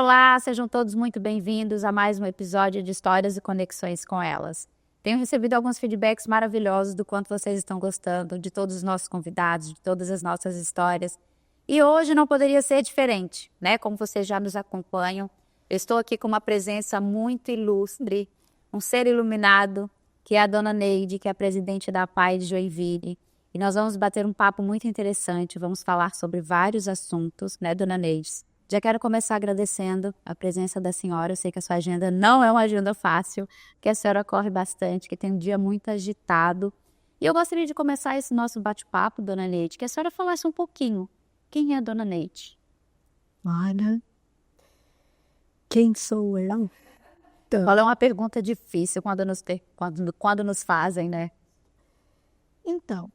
Olá, sejam todos muito bem-vindos a mais um episódio de Histórias e Conexões com Elas. Tenho recebido alguns feedbacks maravilhosos do quanto vocês estão gostando, de todos os nossos convidados, de todas as nossas histórias. E hoje não poderia ser diferente, né? Como vocês já nos acompanham, eu estou aqui com uma presença muito ilustre, um ser iluminado, que é a Dona Neide, que é a presidente da APAE de Joinville. E nós vamos bater um papo muito interessante, vamos falar sobre vários assuntos, né, Dona Neide? Já quero começar agradecendo a presença da senhora. Eu sei que a sua agenda não é uma agenda fácil, que a senhora corre bastante, que tem um dia muito agitado. E eu gostaria de começar esse nosso bate-papo, Dona Neide, que a senhora falasse um pouquinho. Quem é a Dona Neide? Olha, quem sou eu? Qual é uma pergunta difícil quando nos fazem, né? Então,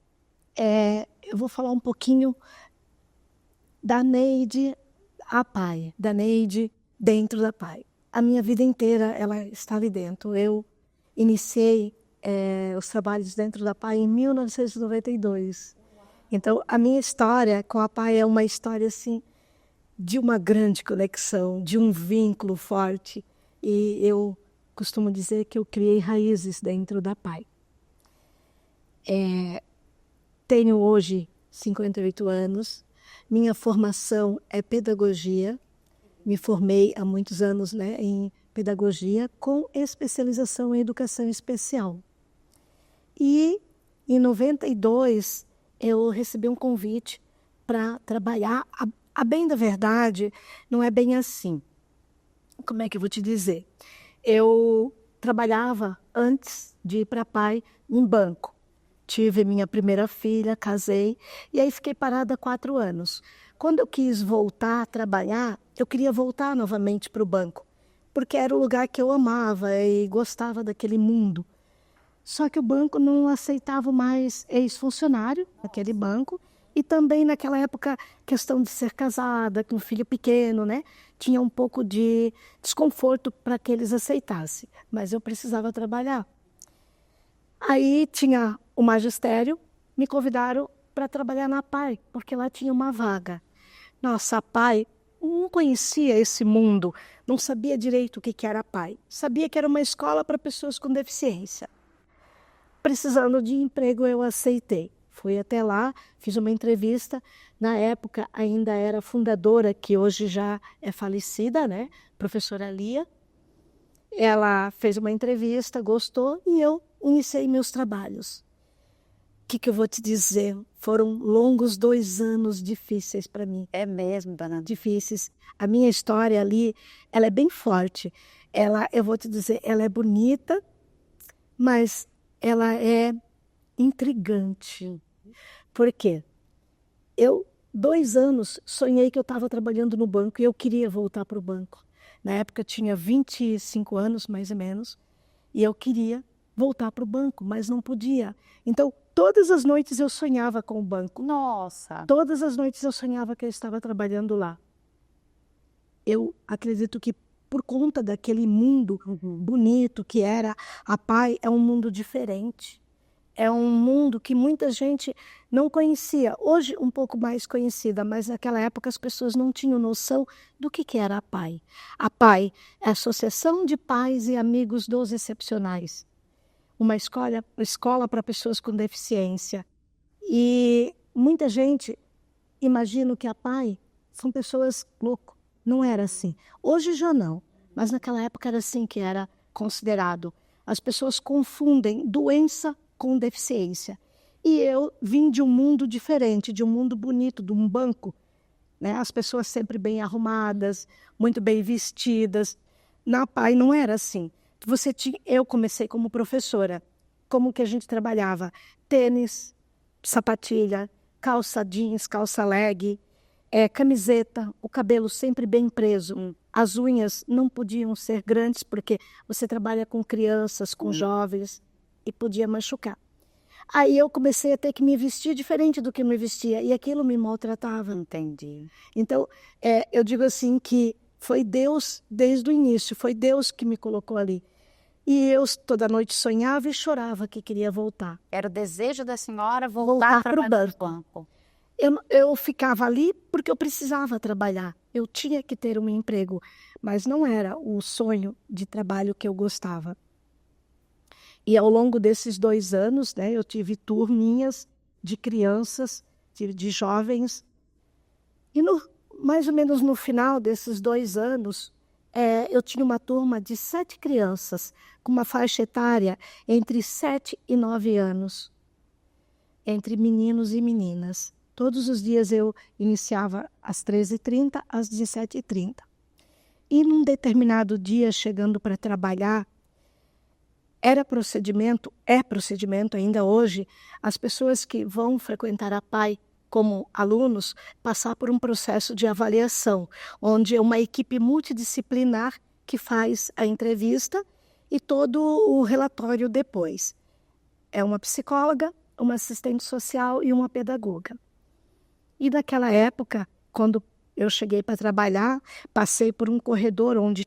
eu vou falar um pouquinho da Neide APAE, da Neide dentro da APAE. A minha vida inteira ela está ali dentro. Eu iniciei os trabalhos dentro da APAE em 1992. Então, a minha história com a APAE é uma história assim, de uma grande conexão, de um vínculo forte. E eu costumo dizer que eu criei raízes dentro da APAE. Tenho hoje 58 anos, minha formação é pedagogia, me formei há muitos anos, né, em pedagogia com especialização em educação especial. E em 92 eu recebi um convite para trabalhar. A bem da verdade, não é bem assim. Como é que eu vou te dizer? Eu trabalhava, antes de ir para a APAE, em banco. Tive minha primeira filha, casei, e aí fiquei parada há 4 anos. Quando eu quis voltar a trabalhar, eu queria voltar novamente para o banco, porque era o lugar que eu amava e gostava daquele mundo. Só que o banco não aceitava mais ex-funcionário, aquele banco, e também naquela época, questão de ser casada, com um filho pequeno, né? Tinha um pouco de desconforto para que eles aceitassem, mas eu precisava trabalhar. Aí tinha o magistério, me convidaram para trabalhar na APAE, porque lá tinha uma vaga. Nossa, a APAE não conhecia esse mundo, não sabia direito o que era a APAE. Sabia que era uma escola para pessoas com deficiência. Precisando de emprego, eu aceitei. Fui até lá, fiz uma entrevista. Na época, ainda era fundadora, que hoje já é falecida, né? Professora Lia. Ela fez uma entrevista, gostou, e eu iniciei meus trabalhos. O que eu vou te dizer? Foram longos 2 anos difíceis para mim. É mesmo, Dona? Difíceis. A minha história ali, ela é bem forte. Eu vou te dizer, ela é bonita, mas ela é intrigante. Por quê? Eu, 2 anos, sonhei que eu estava trabalhando no banco e eu queria voltar para o banco. Na época eu tinha 25 anos, mais ou menos, e eu queria voltar para o banco, mas não podia. Então, todas as noites eu sonhava com o banco. Nossa! Todas as noites eu sonhava que eu estava trabalhando lá. Eu acredito que por conta daquele mundo bonito que era a APAE, é um mundo diferente. É um mundo que muita gente não conhecia. Hoje, um pouco mais conhecida, mas naquela época as pessoas não tinham noção do que era a APAE. A APAE é a Associação de Pais e Amigos dos Excepcionais. Uma escola para pessoas com deficiência. E muita gente imagina que a APAE são pessoas loucas. Não era assim. Hoje já não, mas naquela época era assim que era considerado. As pessoas confundem doença com deficiência. E eu vim de um mundo diferente, de um mundo bonito, de um banco, né? As pessoas sempre bem arrumadas, muito bem vestidas. Na APAE não era assim. Eu comecei como professora. Como que a gente trabalhava? Tênis, sapatilha, calça jeans, calça leg, camiseta, o cabelo sempre bem preso. As unhas não podiam ser grandes porque você trabalha com crianças, com jovens, e podia machucar. Aí eu comecei a ter que me vestir diferente do que eu me vestia, e aquilo me maltratava. Entendi. Então, eu digo assim que foi Deus desde o início, foi Deus que me colocou ali. E eu toda noite sonhava e chorava que queria voltar. Era o desejo da senhora voltar para o banco. Eu ficava ali porque eu precisava trabalhar. Eu tinha que ter um emprego, mas não era o sonho de trabalho que eu gostava. E ao longo desses 2 anos, né, eu tive turminhas de crianças, de jovens. E mais ou menos no final desses 2 anos, eu tinha uma turma de 7 crianças, com uma faixa etária entre 7 e 9 anos, entre meninos e meninas. Todos os dias eu iniciava às 13h30, às 17h30. E num determinado dia, chegando para trabalhar, é procedimento ainda hoje, as pessoas que vão frequentar a PAI como alunos, passar por um processo de avaliação, onde é uma equipe multidisciplinar que faz a entrevista e todo o relatório depois. É uma psicóloga, uma assistente social e uma pedagoga. E naquela época, quando eu cheguei para trabalhar, passei por um corredor onde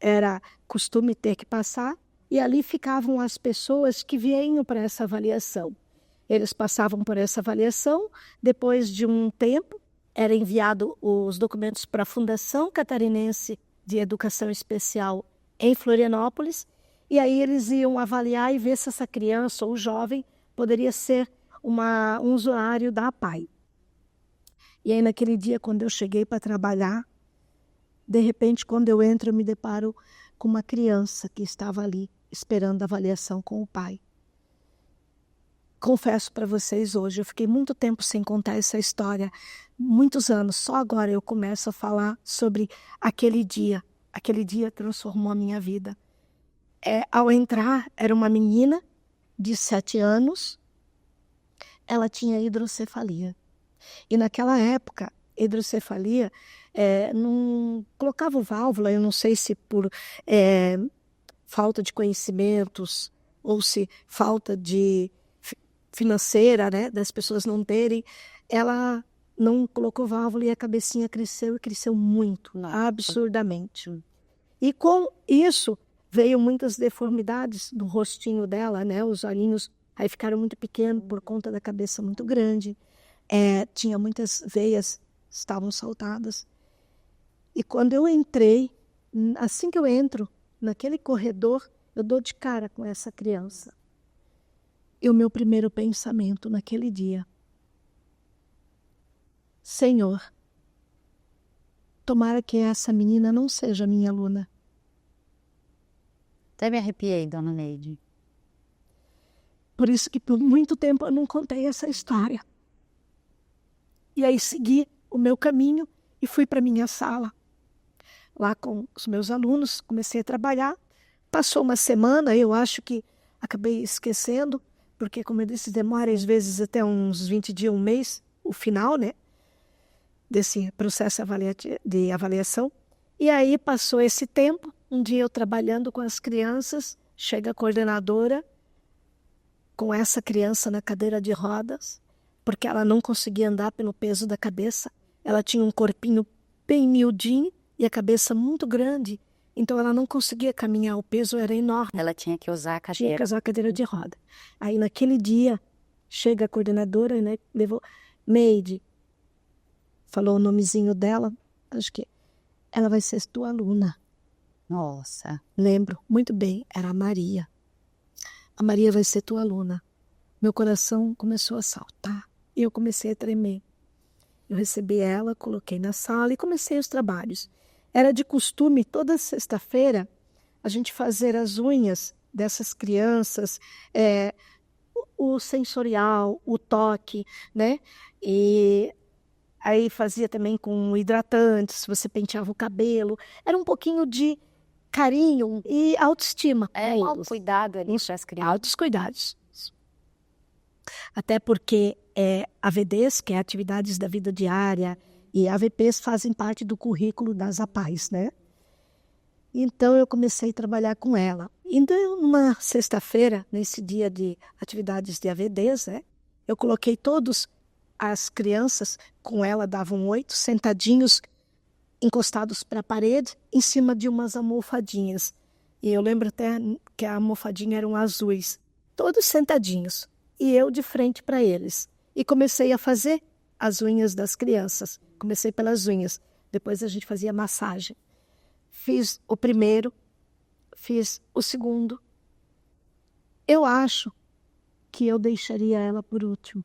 era costume ter que passar, e ali ficavam as pessoas que vinham para essa avaliação. Eles passavam por essa avaliação, depois de um tempo, era enviado os documentos para a Fundação Catarinense de Educação Especial em Florianópolis, e aí eles iam avaliar e ver se essa criança ou jovem poderia ser um usuário da APAE. E aí naquele dia, quando eu cheguei para trabalhar, de repente, quando eu entro, eu me deparo com uma criança que estava ali, esperando a avaliação com o pai. Confesso para vocês hoje, eu fiquei muito tempo sem contar essa história, muitos anos, só agora eu começo a falar sobre aquele dia. Aquele dia transformou a minha vida. Ao entrar, era uma menina de 7 anos, ela tinha hidrocefalia. E naquela época, hidrocefalia, não colocava válvula, eu não sei se por falta de conhecimentos ou se falta de financeira, né, das pessoas não terem, ela não colocou válvula e a cabecinha cresceu e cresceu muito, absurdamente. E com isso veio muitas deformidades no rostinho dela, né, os olhinhos aí ficaram muito pequenos por conta da cabeça muito grande. Tinha muitas veias, estavam saltadas. E quando eu entrei, assim que eu entro naquele corredor, eu dou de cara com essa criança. E o meu primeiro pensamento naquele dia: Senhor, tomara que essa menina não seja minha aluna. Até me arrepiei, dona Neide. Por isso que por muito tempo eu não contei essa história. E aí segui o meu caminho e fui para minha sala. Lá com os meus alunos, comecei a trabalhar. Passou uma semana, eu acho que acabei esquecendo, porque, como eu disse, demora às vezes até uns 20 dias, um mês, o final, né, desse processo de avaliação. E aí passou esse tempo, um dia eu trabalhando com as crianças, chega a coordenadora com essa criança na cadeira de rodas, porque ela não conseguia andar pelo peso da cabeça. Ela tinha um corpinho bem miudinho e a cabeça muito grande, então ela não conseguia caminhar, o peso era enorme. Ela tinha que usar a cadeira. Tinha que usar a cadeira de roda. Aí naquele dia, chega a coordenadora, né, levou Neide, falou o nomezinho dela, acho que ela vai ser tua aluna. Nossa. Lembro muito bem, era a Maria. A Maria vai ser tua aluna. Meu coração começou a saltar e eu comecei a tremer. Eu recebi ela, coloquei na sala e comecei os trabalhos. Era de costume, toda sexta-feira, a gente fazer as unhas dessas crianças, o sensorial, o toque, né? E aí fazia também com hidratantes, você penteava o cabelo. Era um pouquinho de carinho e autoestima. Cuidado ali para as crianças. Altos cuidados. Até porque AVDs, que é Atividades da Vida Diária, e AVPs fazem parte do currículo das APAES, né? Então eu comecei a trabalhar com ela. Então, numa sexta-feira, nesse dia de atividades de AVDs, né, eu coloquei todas as crianças, com ela davam 8, sentadinhos, encostados para a parede, em cima de umas almofadinhas. E eu lembro até que a almofadinha eram azuis, todos sentadinhos, e eu de frente para eles. E comecei a fazer as unhas das crianças. Comecei pelas unhas, depois a gente fazia massagem. Fiz o primeiro, fiz o segundo. Eu acho que eu deixaria ela por último.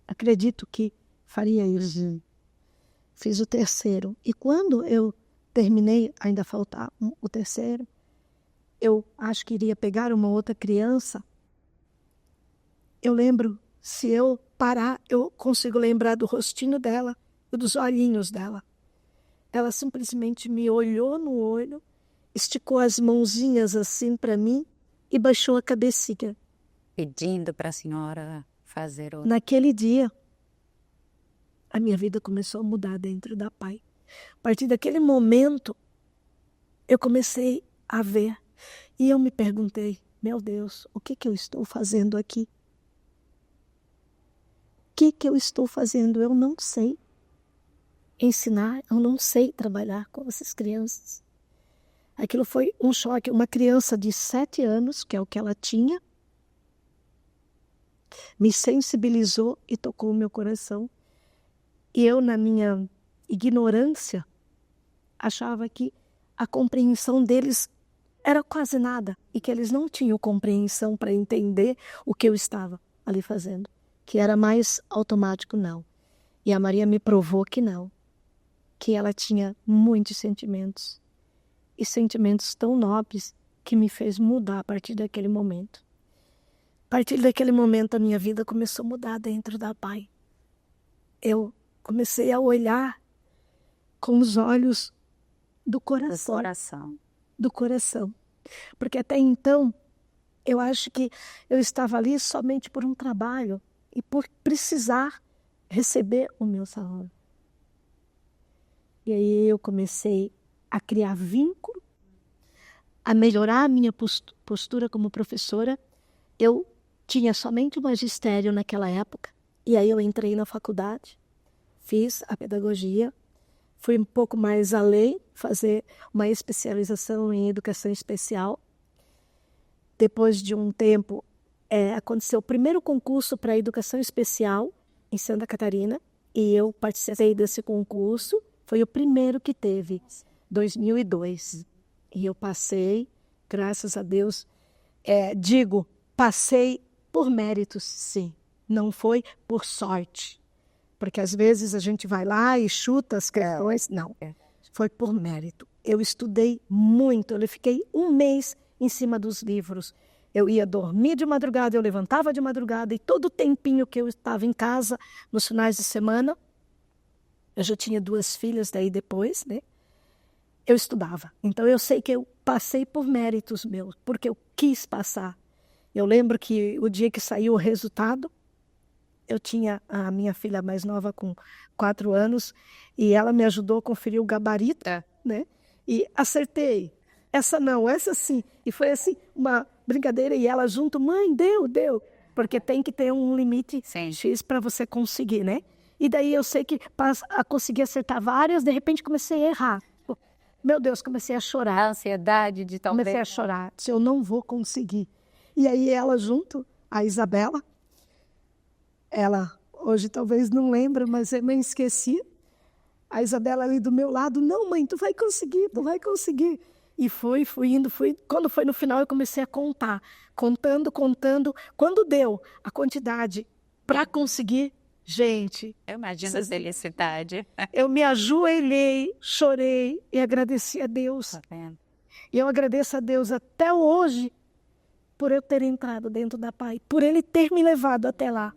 Acredito que faria isso. Fiz o terceiro. E quando eu terminei, ainda faltava o terceiro, eu acho que iria pegar uma outra criança. Eu lembro, se eu parar, eu consigo lembrar do rostinho dela e dos olhinhos dela. Ela simplesmente me olhou no olho, esticou as mãozinhas assim para mim e baixou a cabecinha. Pedindo para a senhora fazer outra. Naquele dia, a minha vida começou a mudar dentro da PAI. A partir daquele momento, eu comecei a ver. E eu me perguntei, meu Deus, o que eu estou fazendo aqui? O que eu estou fazendo? Eu não sei ensinar, eu não sei trabalhar com essas crianças. Aquilo foi um choque. Uma criança de 7 anos, que é o que ela tinha, me sensibilizou e tocou o meu coração. E eu, na minha ignorância, achava que a compreensão deles era quase nada e que eles não tinham compreensão para entender o que eu estava ali fazendo, que era mais automático, não. E a Maria me provou que não, que ela tinha muitos sentimentos e sentimentos tão nobres que me fez mudar a partir daquele momento. A partir daquele momento, a minha vida começou a mudar dentro da PAI. Eu comecei a olhar com os olhos do coração. Do coração. Porque até então, eu acho que eu estava ali somente por um trabalho e por precisar receber o meu salário. E aí eu comecei a criar vínculo, a melhorar a minha postura como professora. Eu tinha somente o magistério naquela época, e aí eu entrei na faculdade, fiz a pedagogia, fui um pouco mais além, fazer uma especialização em educação especial. Depois de um tempo, aconteceu o primeiro concurso para educação especial em Santa Catarina, e eu participei desse concurso, foi o primeiro que teve, 2002. E eu passei, graças a Deus, passei por méritos, sim, não foi por sorte. Porque às vezes a gente vai lá e chuta as questões. Não, foi por mérito. Eu estudei muito, eu fiquei um mês em cima dos livros. Eu ia dormir de madrugada, eu levantava de madrugada e todo o tempinho que eu estava em casa, nos finais de semana, eu já tinha 2 filhas daí depois, né? Eu estudava. Então eu sei que eu passei por méritos meus, porque eu quis passar. Eu lembro que o dia que saiu o resultado, eu tinha a minha filha mais nova com 4 anos e ela me ajudou a conferir o gabarito, né? E acertei. Essa não, essa sim. E foi assim, uma brincadeira e ela junto, mãe, deu. Porque tem que ter um limite X para você conseguir, né? E daí eu sei que para conseguir acertar várias, de repente comecei a errar. Meu Deus, comecei a chorar. A ansiedade de talvez... Comecei a chorar. Disse, eu não vou conseguir. E aí ela junto, a Isabela, ela hoje talvez não lembra, mas eu nem esqueci. A Isabela ali do meu lado, não mãe, tu vai conseguir. E fui indo. Quando foi no final eu comecei a contar. Contando. Quando deu a quantidade para conseguir, gente... Eu imagino a felicidade. Eu me ajoelhei, chorei e agradeci a Deus. Tá vendo? E eu agradeço a Deus até hoje por eu ter entrado dentro da PAI, por Ele ter me levado até lá.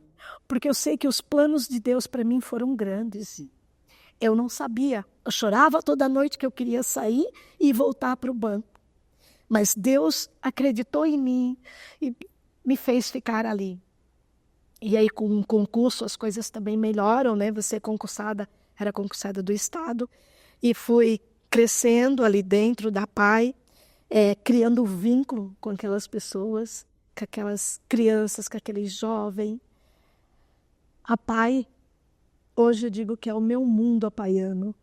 Porque eu sei que os planos de Deus para mim foram grandes. Eu não sabia. Eu chorava toda noite que eu queria sair e voltar para o banco. Mas Deus acreditou em mim e me fez ficar ali. E aí com um concurso as coisas também melhoram, né? Você era concursada do Estado. E fui crescendo ali dentro da PAI, criando vínculo com aquelas pessoas, com aquelas crianças, com aquele jovem. A PAI, hoje eu digo que é o meu mundo apaiano.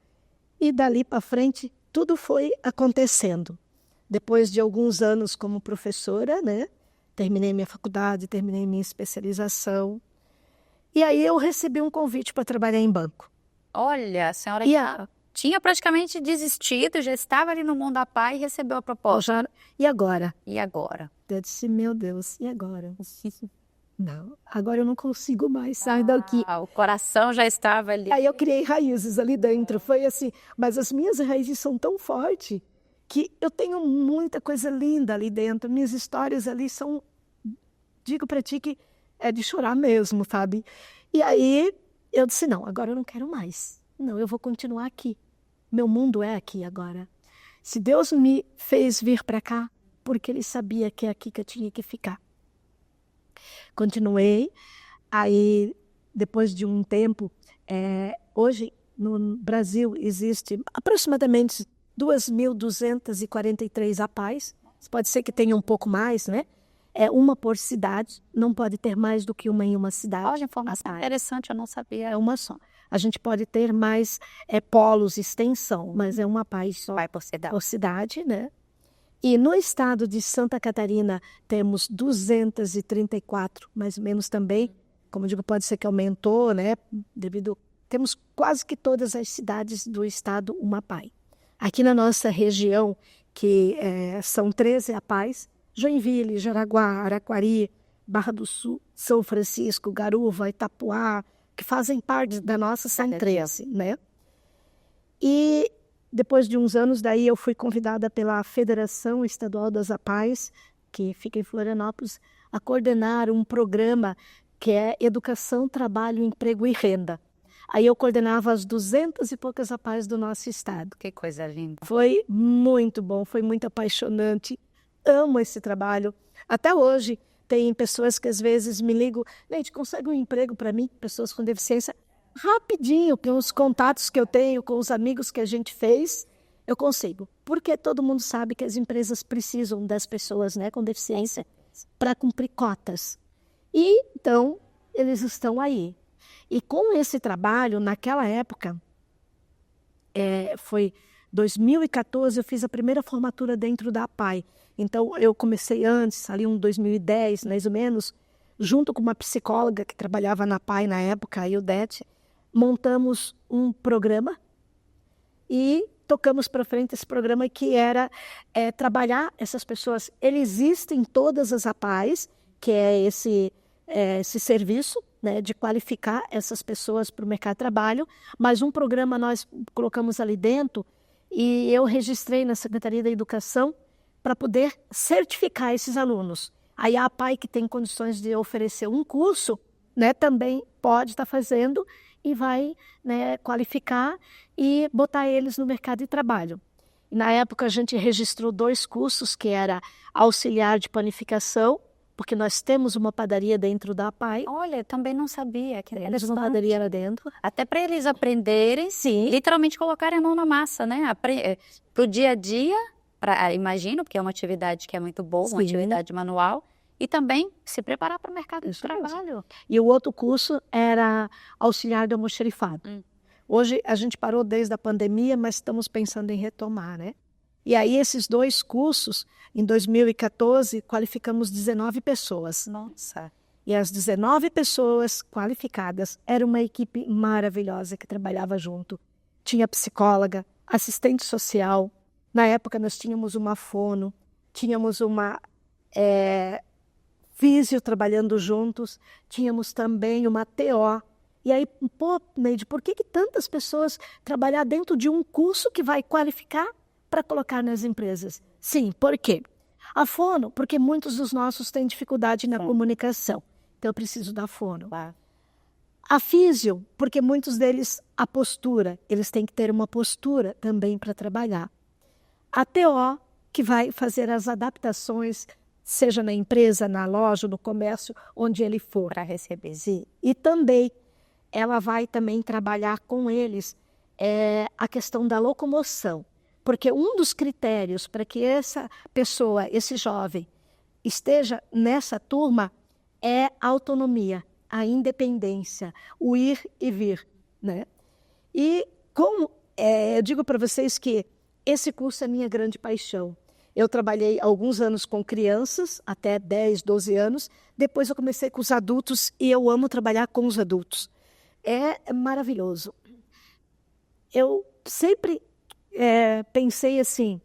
E dali para frente, tudo foi acontecendo. Depois de alguns anos como professora, né? Terminei minha faculdade, terminei minha especialização. E aí eu recebi um convite para trabalhar em banco. Olha, a senhora E tinha praticamente desistido, já estava ali no mundo da PAI e recebeu a proposta. E agora? E agora? Eu disse, meu Deus, e agora? Não, agora eu não consigo mais sair daqui. O coração já estava ali. Aí eu criei raízes ali dentro, foi assim, mas as minhas raízes são tão fortes que eu tenho muita coisa linda ali dentro, minhas histórias ali são, digo para ti que é de chorar mesmo, sabe? E aí eu disse, não, agora eu não quero mais, não, eu vou continuar aqui, meu mundo é aqui agora. Se Deus me fez vir para cá, porque Ele sabia que é aqui que eu tinha que ficar. Continuei, aí depois de um tempo, hoje no Brasil existe aproximadamente 2.243 APAES, pode ser que tenha um pouco mais, né? É uma por cidade, não pode ter mais do que uma em uma cidade. Olha, informação interessante, eu não sabia. É uma só. A gente pode ter mais polos, extensão, mas é uma APAE só Vai por cidade, né? E no estado de Santa Catarina temos 234, mais ou menos também. Como eu digo, pode ser que aumentou, né? Temos quase que todas as cidades do estado uma APAE. Aqui na nossa região, que são 13 APAES, Joinville, Jaraguá, Araquari, Barra do Sul, São Francisco, Garuva, Itapuá, que fazem parte da nossa, são 13, né? E depois de uns anos, daí eu fui convidada pela Federação Estadual das APAES, que fica em Florianópolis, a coordenar um programa que é Educação, Trabalho, Emprego e Renda. Aí eu coordenava as 200 e poucas APAES do nosso estado. Que coisa linda. Foi muito bom, foi muito apaixonante. Amo esse trabalho. Até hoje tem pessoas que às vezes me ligam, Neide, consegue um emprego para mim? Pessoas com deficiência. Rapidinho, com os contatos que eu tenho, com os amigos que a gente fez, eu consigo. Porque todo mundo sabe que as empresas precisam das pessoas, né, com deficiência para cumprir cotas. E então, eles estão aí. E com esse trabalho, naquela época, foi 2014, eu fiz a primeira formatura dentro da APAE. Então, eu comecei antes, ali em 2010, mais ou menos, junto com uma psicóloga que trabalhava na APAE na época, a Ildete, montamos um programa e tocamos para frente esse programa que era trabalhar essas pessoas. Ele existe em todas as APAES, que é esse serviço, né, de qualificar essas pessoas para o mercado de trabalho, mas um programa nós colocamos ali dentro e eu registrei na Secretaria da Educação para poder certificar esses alunos. Aí a APAE, que tem condições de oferecer um curso, né, também pode estar fazendo e vai, né, qualificar e botar eles no mercado de trabalho. E na época a gente registrou 2 cursos, que era auxiliar de panificação, porque nós temos uma padaria dentro da APAE. Olha, também não sabia que Temos uma padaria lá dentro. Até para eles aprenderem, sim, literalmente colocarem a mão na massa, né? Para o dia a dia, imagino, porque é uma atividade que é muito boa, uma atividade manual, e também se preparar para o mercado de trabalho. E o outro curso era auxiliar de almoxarifado. Hoje a gente parou desde a pandemia, mas estamos pensando em retomar, né? E aí esses 2 cursos, em 2014, qualificamos 19 pessoas. Nossa! E as 19 pessoas qualificadas, era uma equipe maravilhosa que trabalhava junto. Tinha psicóloga, assistente social. Na época nós tínhamos uma fono, tínhamos uma físio trabalhando juntos, tínhamos também uma TO. E aí, pô, Neide, por que tantas pessoas trabalhar dentro de um curso que vai qualificar para colocar nas empresas? Sim, por quê? A fono, porque muitos dos nossos têm dificuldade na comunicação. Então, eu preciso da fono. A físio, porque muitos deles, a postura, eles têm que ter uma postura também para trabalhar. A TO, que vai fazer as adaptações, seja na empresa, na loja, no comércio, onde ele for. Para receber. Sim. E também, ela vai também trabalhar com eles a questão da locomoção. Porque um dos critérios para que essa pessoa, esse jovem, esteja nessa turma é a autonomia, a independência, o ir e vir, né? E como eu digo para vocês que esse curso é minha grande paixão. Eu trabalhei alguns anos com crianças, até 10, 12 anos. Depois eu comecei com os adultos e eu amo trabalhar com os adultos. É maravilhoso. Eu sempre pensei assim,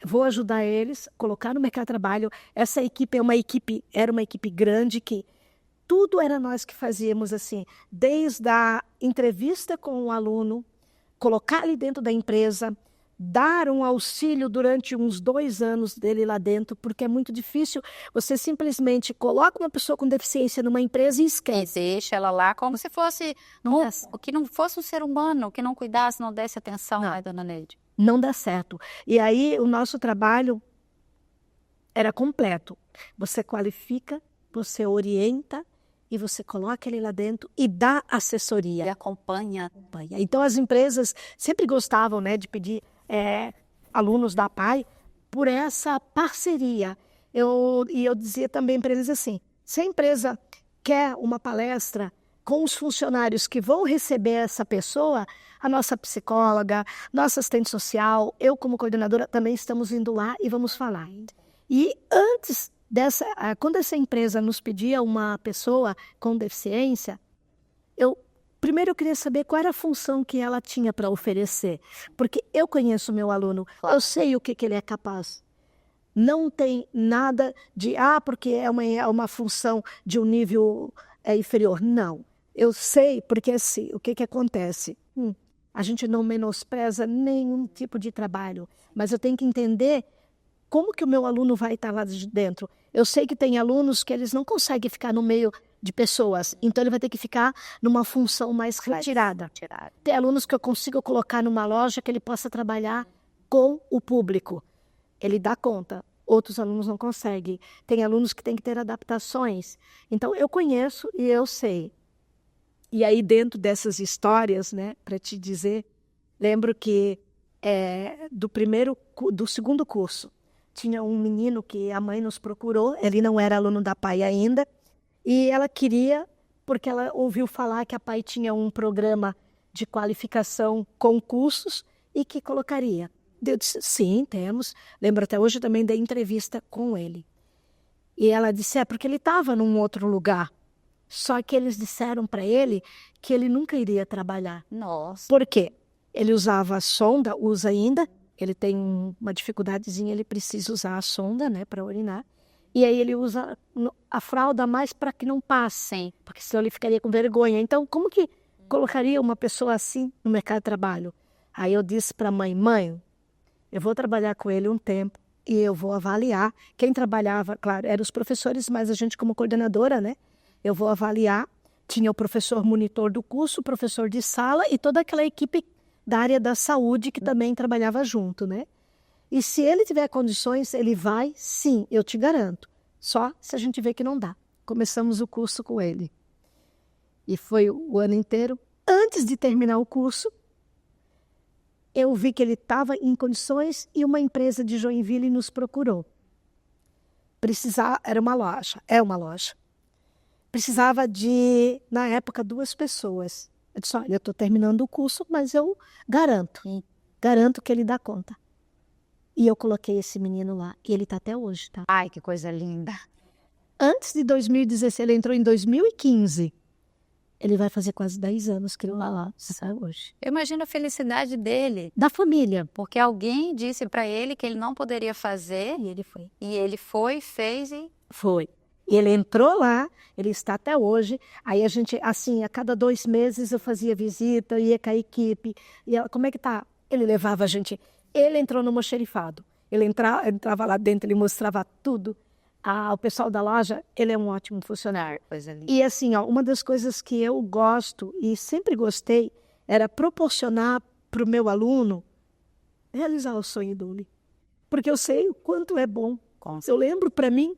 vou ajudar eles, colocar no mercado de trabalho. Essa equipe era uma equipe grande que tudo era nós que fazíamos assim, desde a entrevista com o aluno, colocar ele dentro da empresa, dar um auxílio durante uns 2 anos dele lá dentro, porque é muito difícil. Você simplesmente coloca uma pessoa com deficiência numa empresa e E esquece. deixa ela lá como se fosse o que não fosse um ser humano, que não cuidasse, não desse atenção, né, dona Neide? Não dá certo. E aí o nosso trabalho era completo. Você qualifica, você orienta e você coloca ele lá dentro e dá assessoria. E acompanha. Então as empresas sempre gostavam, né, de pedir alunos da PAI por essa parceria. E eu dizia também para eles assim, se a empresa quer uma palestra com os funcionários que vão receber essa pessoa, a nossa psicóloga, nossa assistente social, eu como coordenadora também estamos indo lá e vamos falar. E antes quando essa empresa nos pedia uma pessoa com deficiência, primeiro eu queria saber qual era a função que ela tinha para oferecer, porque eu conheço o meu aluno, eu sei o que ele é capaz. Não tem nada de, porque é uma função de um nível inferior. Não, eu sei porque assim, o que acontece? A gente não menospreza nenhum tipo de trabalho, mas eu tenho que entender como que o meu aluno vai estar lá de dentro. Eu sei que tem alunos que eles não conseguem ficar no meio de pessoas, então ele vai ter que ficar numa função mais retirada. Tem alunos que eu consigo colocar numa loja que ele possa trabalhar com o público. Ele dá conta. Outros alunos não conseguem. Tem alunos que têm que ter adaptações. Então, eu conheço e eu sei. E aí, dentro dessas histórias, né, para te dizer, lembro que do segundo curso, tinha um menino que a mãe nos procurou, ele não era aluno da PAI ainda, e ela queria, porque ela ouviu falar que a PAI tinha um programa de qualificação com cursos e que colocaria. Eu disse, sim, temos. Lembro até hoje também da entrevista com ele. E ela disse, porque ele estava num outro lugar. Só que eles disseram para ele que ele nunca iria trabalhar. Nossa. Por quê? Ele usava a sonda, usa ainda. Ele tem uma dificuldadezinha, ele precisa usar a sonda, né, para urinar. E aí ele usa a fralda mais para que não passem, porque senão ele ficaria com vergonha. Então, como que colocaria uma pessoa assim no mercado de trabalho? Aí eu disse para a mãe, eu vou trabalhar com ele um tempo e eu vou avaliar. Quem trabalhava, claro, eram os professores, mas a gente como coordenadora, né? Eu vou avaliar. Tinha o professor monitor do curso, o professor de sala e toda aquela equipe da área da saúde que também trabalhava junto, né? E se ele tiver condições, ele vai, sim, eu te garanto. Só se a gente vê que não dá. Começamos o curso com ele. E foi o ano inteiro. Antes de terminar o curso, eu vi que ele estava em condições e uma empresa de Joinville nos procurou. Era uma loja, é uma loja. Precisava de, na época, 2 pessoas. Eu disse, olha, eu estou terminando o curso, mas eu garanto que ele dá conta. E eu coloquei esse menino lá, e ele está até hoje, tá? Ai, que coisa linda. Antes de 2016, ele entrou em 2015. Ele vai fazer quase 10 anos que ele está lá, sabe, hoje. Eu imagino a felicidade dele. Da família. Porque alguém disse para ele que ele não poderia fazer. E ele foi. E ele foi, fez e... Foi. E ele entrou lá, ele está até hoje. Aí a gente, assim, a cada 2 meses eu fazia visita, ia com a equipe. E ela, como é que tá? Ele levava a gente. Ele entrou no almoxerifado. Ele entrava lá dentro, ele mostrava tudo. O pessoal da loja, ele é um ótimo funcionário. Coisa linda. E assim, uma das coisas que eu gosto e sempre gostei era proporcionar para o meu aluno realizar o sonho dele. Porque eu sei o quanto é bom. Eu lembro para mim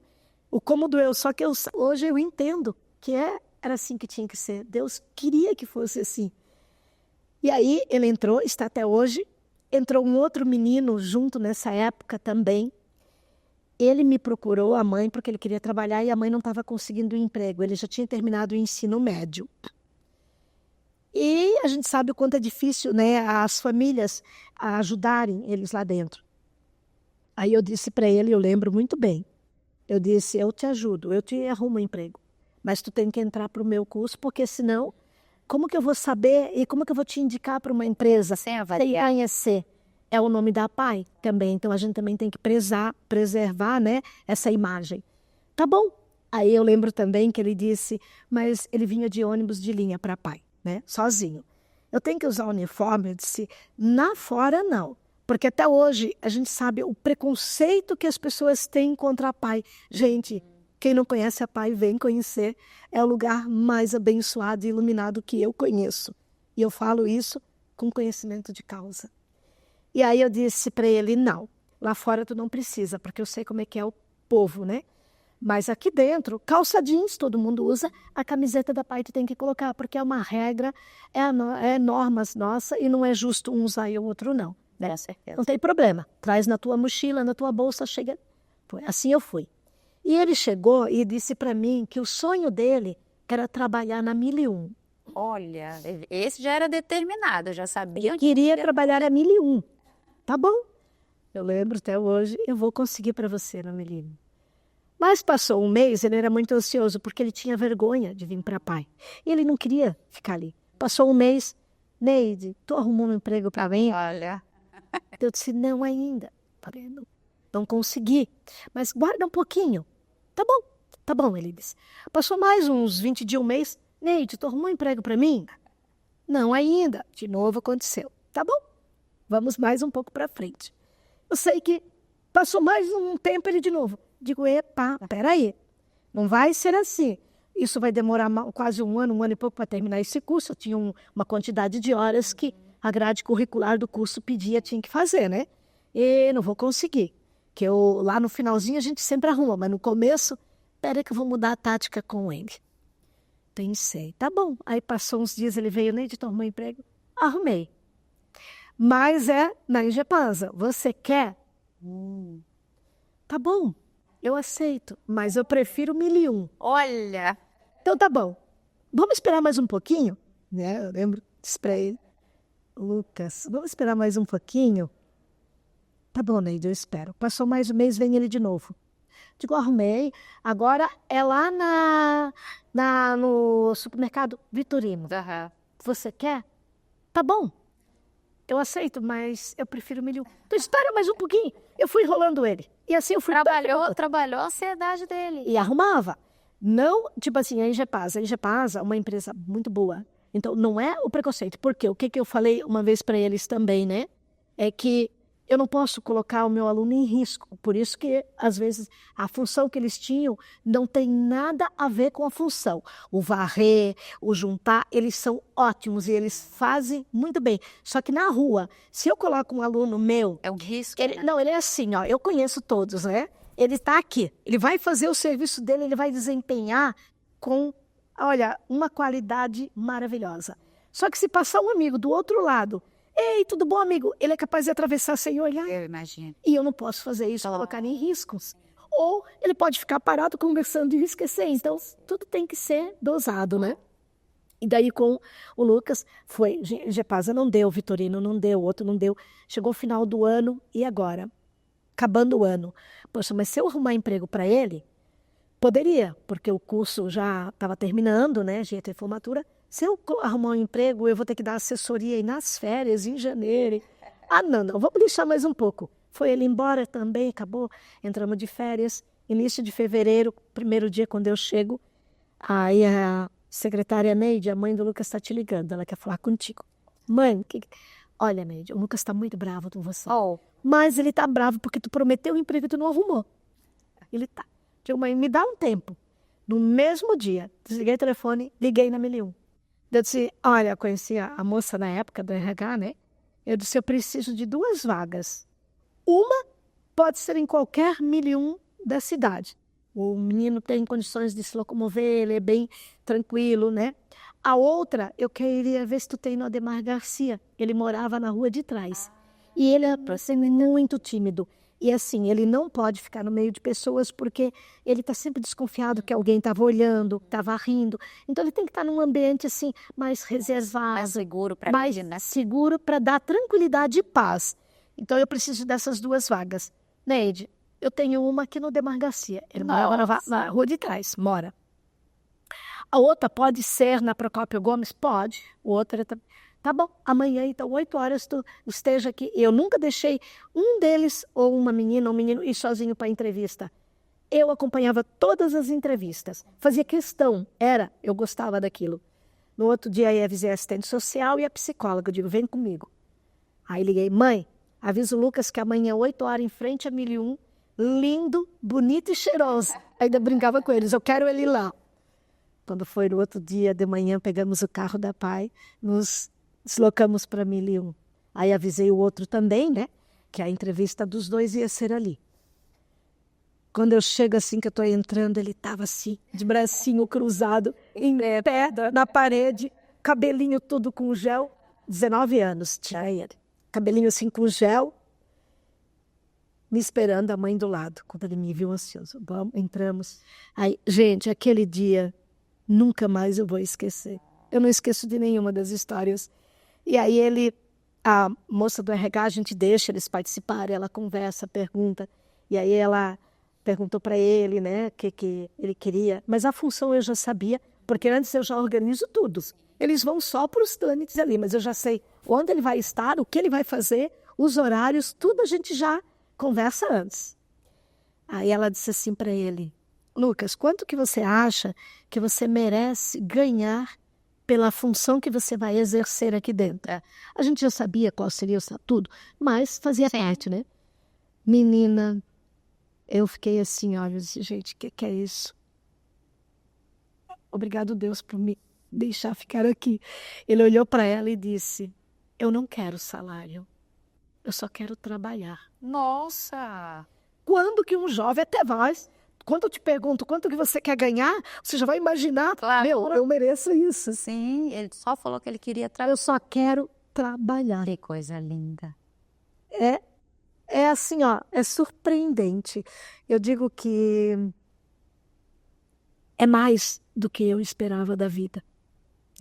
o como doeu, só que hoje eu entendo que era assim que tinha que ser. Deus queria que fosse assim. E aí ele entrou, está até hoje. Entrou um outro menino junto nessa época também. Ele me procurou, a mãe, porque ele queria trabalhar e a mãe não estava conseguindo um emprego. Ele já tinha terminado o ensino médio. E a gente sabe o quanto é difícil, né, as famílias ajudarem eles lá dentro. Aí eu disse para ele, eu lembro muito bem, eu disse, eu te ajudo, eu te arrumo um emprego, mas tu tem que entrar para o meu curso, porque senão, como que eu vou saber e como que eu vou te indicar para uma empresa Sem avaliar. sem conhecer? É o nome da PAI também, então a gente também tem que preservar, né, essa imagem. Tá bom. Aí eu lembro também que ele disse, mas ele vinha de ônibus de linha para a PAI, né, sozinho. Eu tenho que usar uniforme? Eu disse, na fora não. Porque até hoje a gente sabe o preconceito que as pessoas têm contra a PAI. Gente, quem não conhece a PAI, vem conhecer. É o lugar mais abençoado e iluminado que eu conheço. E eu falo isso com conhecimento de causa. E aí eu disse para ele, não, lá fora tu não precisa, porque eu sei como é que é o povo, né? Mas aqui dentro, calça jeans todo mundo usa, a camiseta da PAI tu tem que colocar, porque é uma regra, é normas nossa e não é justo um usar e o outro não. Né? Não tem problema, traz na tua mochila, na tua bolsa, chega. Assim eu fui. E ele chegou e disse para mim que o sonho dele era trabalhar na 1001. Olha, esse já era determinado, eu já sabia. Eu queria trabalhar na 1001. Tá bom, eu lembro até hoje, eu vou conseguir para você na 1001. Mas passou um mês, ele era muito ansioso, porque ele tinha vergonha de vir para a PAI. E ele não queria ficar ali. Passou um mês, Neide, tu arrumou um emprego para mim? Olha. Eu disse, não ainda. Falei, não consegui. Mas guarda um pouquinho. Tá bom, ele disse. Passou mais uns 20 dias, um mês. Neide, tu arrumou um emprego para mim? Não ainda. De novo aconteceu. Tá bom, vamos mais um pouco para frente. Eu sei que passou mais um tempo ele de novo. Digo, epa, peraí, não vai ser assim. Isso vai demorar quase um ano e pouco para terminar esse curso. Eu tinha uma quantidade de horas que a grade curricular do curso pedia, tinha que fazer, né? E não vou conseguir. Que lá no finalzinho a gente sempre arruma, mas no começo, peraí que eu vou mudar a tática com ele. Pensei, tá bom. Aí passou uns dias, ele veio, Neide, tu arrumou emprego? Arrumei. Mas é na Ingepasa. Você quer? Tá bom. Eu aceito, mas eu prefiro 1001. Olha. Então tá bom. Vamos esperar mais um pouquinho? Né? Eu lembro, disse pra ele. Lucas, vamos esperar mais um pouquinho? Tá bom, Neide, eu espero. Passou mais um mês, vem ele de novo. Digo, arrumei. Agora é lá no supermercado Vitorino. Uhum. Você quer? Tá bom. Eu aceito, mas eu prefiro 1001. Então espera mais um pouquinho. Eu fui enrolando ele. E assim eu fui... Trabalhou a ansiedade dele. E arrumava. Não, tipo assim, a Ingepasa. A Ingepasa é uma empresa muito boa. Então, não é o preconceito. Porque o que eu falei uma vez para eles também, né? É que eu não posso colocar o meu aluno em risco. Por isso que, às vezes, a função que eles tinham não tem nada a ver com a função. O varrer, o juntar, eles são ótimos e eles fazem muito bem. Só que na rua, se eu coloco um aluno meu... É um risco, ele, né? Não, ele é assim, ó. Eu conheço todos, né? Ele está aqui. Ele vai fazer o serviço dele, ele vai desempenhar com, olha, uma qualidade maravilhosa. Só que se passar um amigo do outro lado... Ei, tudo bom, amigo? Ele é capaz de atravessar sem olhar. Eu imagino. E eu não posso fazer isso, colocar em riscos. Ou ele pode ficar parado conversando e esquecer. Então, tudo tem que ser dosado, né? E daí com o Lucas, foi, Ingepasa não deu, Vitorino não deu, o outro não deu. Chegou o final do ano, e agora? Acabando o ano. Poxa, mas se eu arrumar emprego para ele, poderia, porque o curso já estava terminando, né? Já ia ter formatura. Se eu arrumar um emprego, eu vou ter que dar assessoria aí nas férias, em janeiro. Ah, não, vamos deixar mais um pouco. Foi ele embora também, acabou. Entramos de férias. Início de fevereiro, primeiro dia quando eu chego, aí a secretária Neide, a mãe do Lucas, está te ligando. Ela quer falar contigo. Mãe, olha, Neide, o Lucas está muito bravo com você. Oh. Mas ele está bravo porque tu prometeu um emprego e tu não arrumou. Ele tá. Digo, mãe, me dá um tempo. No mesmo dia, desliguei o telefone, liguei na 1001. Eu disse, olha, eu conheci a moça na época do RH, né? Eu disse, eu preciso de 2 vagas. Uma pode ser em qualquer 1001 da cidade. O menino tem condições de se locomover, ele é bem tranquilo, né? A outra, eu queria ver se tu tem no Ademar Garcia. Ele morava na rua de trás. E ele é muito tímido. E assim, ele não pode ficar no meio de pessoas porque ele está sempre desconfiado que alguém estava olhando, estava rindo. Então ele tem que estar num ambiente assim mais reservado. Mais seguro para mais ele, né? seguro para dar tranquilidade e paz. Então eu preciso dessas 2 vagas. Neide, eu tenho uma aqui no Demarcacia. Ele morava na rua de trás, mora. A outra pode ser na Procópio Gomes? Pode. O outro tá bom, amanhã, então, 8 horas, tu esteja aqui. Eu nunca deixei um deles, ou uma menina ou um menino, ir sozinho para a entrevista. Eu acompanhava todas as entrevistas. Fazia questão, eu gostava daquilo. No outro dia, aí avisei a assistente social e a psicóloga. Eu digo, vem comigo. Aí liguei, mãe, avisa o Lucas que amanhã, 8 horas, em frente a 1001, lindo, bonito e cheiroso. Ainda brincava com eles, eu quero ele lá. Quando foi no outro dia de manhã, pegamos o carro da pai, nos deslocamos para 1001. Aí avisei o outro também, né? Que a entrevista dos dois ia ser ali. Quando eu chego assim, que eu estou entrando, ele estava assim, de bracinho cruzado, em pé, na parede, cabelinho tudo com gel. 19 anos tinha ele. Cabelinho assim com gel, me esperando, a mãe do lado. Quando ele me viu ansioso, vamos, entramos. Aí, gente, aquele dia, nunca mais eu vou esquecer. Eu não esqueço de nenhuma das histórias. E aí a moça do RH, a gente deixa eles participarem, ela conversa, pergunta. E aí ela perguntou para ele, né, o que ele queria. Mas a função eu já sabia, porque antes eu já organizo tudo. Eles vão só para os trâmites ali, mas eu já sei onde ele vai estar, o que ele vai fazer, os horários, tudo a gente já conversa antes. Aí ela disse assim para ele, Lucas, quanto que você acha que você merece ganhar pela função que você vai exercer aqui dentro? A gente já sabia qual seria o estatuto, mas fazia parte, né? Menina, eu fiquei assim, olha, gente, o que é isso? Obrigado, Deus, por me deixar ficar aqui. Ele olhou para ela e disse, eu não quero salário, eu só quero trabalhar. Nossa! Quando que um jovem, até mais, quando eu te pergunto quanto que você quer ganhar, você já vai imaginar, Claro. eu mereço isso. Sim, ele só falou que ele queria Eu trabalhar. só quero trabalhar. Que coisa linda. É assim, ó, é surpreendente. Eu digo que é mais do que eu esperava da vida.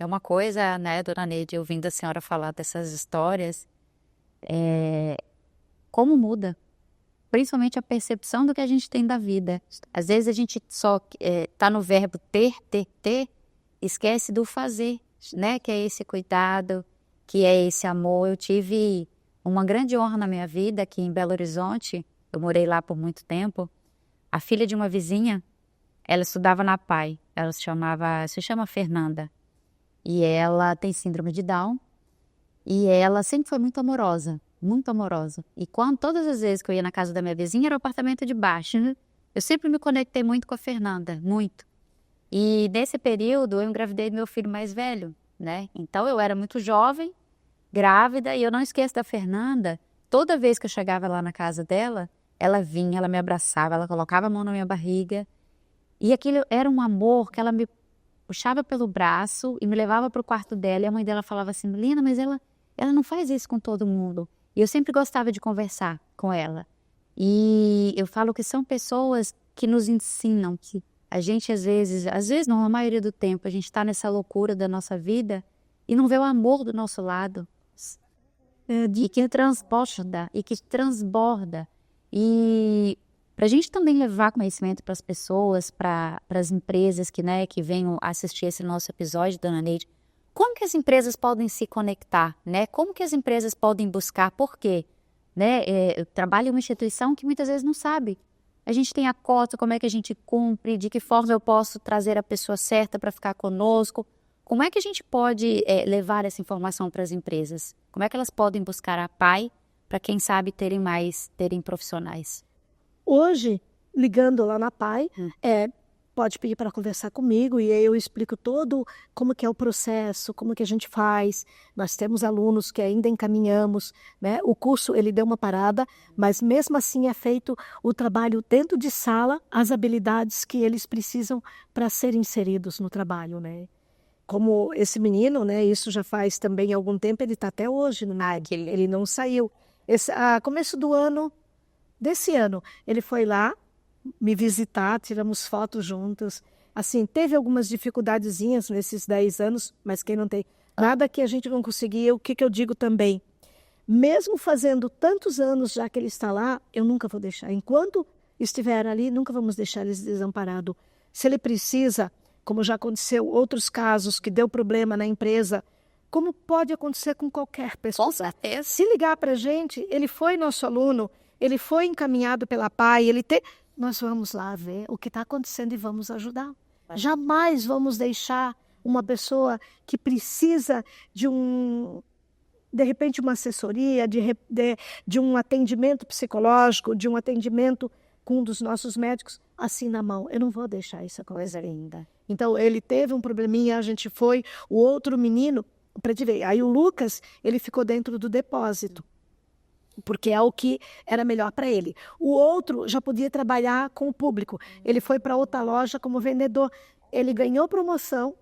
É uma coisa, né, dona Neide, ouvindo a senhora falar dessas histórias, como muda, principalmente a percepção do que a gente tem da vida. Às vezes a gente só tá no verbo ter, esquece do fazer, né, que é esse cuidado, que é esse amor. Eu tive uma grande honra na minha vida aqui em Belo Horizonte, eu morei lá por muito tempo. A filha de uma vizinha, ela estudava na PAI, ela se chama Fernanda. E ela tem síndrome de Down. E ela sempre foi muito amorosa. Muito amorosa. E todas as vezes que eu ia na casa da minha vizinha, era o apartamento de baixo. Eu sempre me conectei muito com a Fernanda. Muito. E nesse período, eu engravidei do meu filho mais velho, né? Então, eu era muito jovem, grávida. E eu não esqueço da Fernanda. Toda vez que eu chegava lá na casa dela, ela vinha, ela me abraçava, ela colocava a mão na minha barriga. E aquilo era um amor que ela me puxava pelo braço e me levava para o quarto dela. E a mãe dela falava assim, Lina, mas ela não faz isso com todo mundo. E eu sempre gostava de conversar com ela. E eu falo que são pessoas que nos ensinam que a gente às vezes não, a maioria do tempo, a gente está nessa loucura da nossa vida e não vê o amor do nosso lado. E que transborda. E para a gente também levar conhecimento para as pessoas, para as empresas que venham assistir esse nosso episódio, dona Neide, como que as empresas podem se conectar, né? Como que as empresas podem buscar? Por quê? Né? Eu trabalho em uma instituição que muitas vezes não sabe. A gente tem a cota, como é que a gente cumpre, de que forma eu posso trazer a pessoa certa para ficar conosco. Como é que a gente pode levar essa informação para as empresas? Como é que elas podem buscar a PAI para, quem sabe, terem profissionais? Hoje, ligando lá na PAI, pode pedir para conversar comigo e aí eu explico todo como que é o processo, como que a gente faz. Nós temos alunos que ainda encaminhamos, né? O curso ele deu uma parada, mas mesmo assim é feito o trabalho dentro de sala, as habilidades que eles precisam para serem inseridos no trabalho, né? Como esse menino, né? Isso já faz também algum tempo, ele está até hoje, ele não saiu. Começo desse ano, ele foi lá me visitar, tiramos fotos juntos. Assim, teve algumas dificuldadezinhas nesses 10 anos, mas quem não tem nada que a gente não conseguia, o que eu digo também? Mesmo fazendo tantos anos já que ele está lá, eu nunca vou deixar. Enquanto estiver ali, nunca vamos deixar ele desamparado. Se ele precisa, como já aconteceu outros casos que deu problema na empresa, como pode acontecer com qualquer pessoa. Com certeza. Se ligar para a gente, ele foi nosso aluno, ele foi encaminhado pela PAI, nós vamos lá ver o que está acontecendo e vamos ajudar. Jamais vamos deixar uma pessoa que precisa de repente, uma assessoria, de um atendimento psicológico, de um atendimento com um dos nossos médicos, assim na mão. Eu não vou deixar essa coisa linda. Então, ele teve um probleminha, a gente foi, o outro menino, para te ver, aí o Lucas, ele ficou dentro do depósito, porque é o que era melhor para ele. O outro já podia trabalhar com o público. Ele foi para outra loja como vendedor. Ele ganhou promoção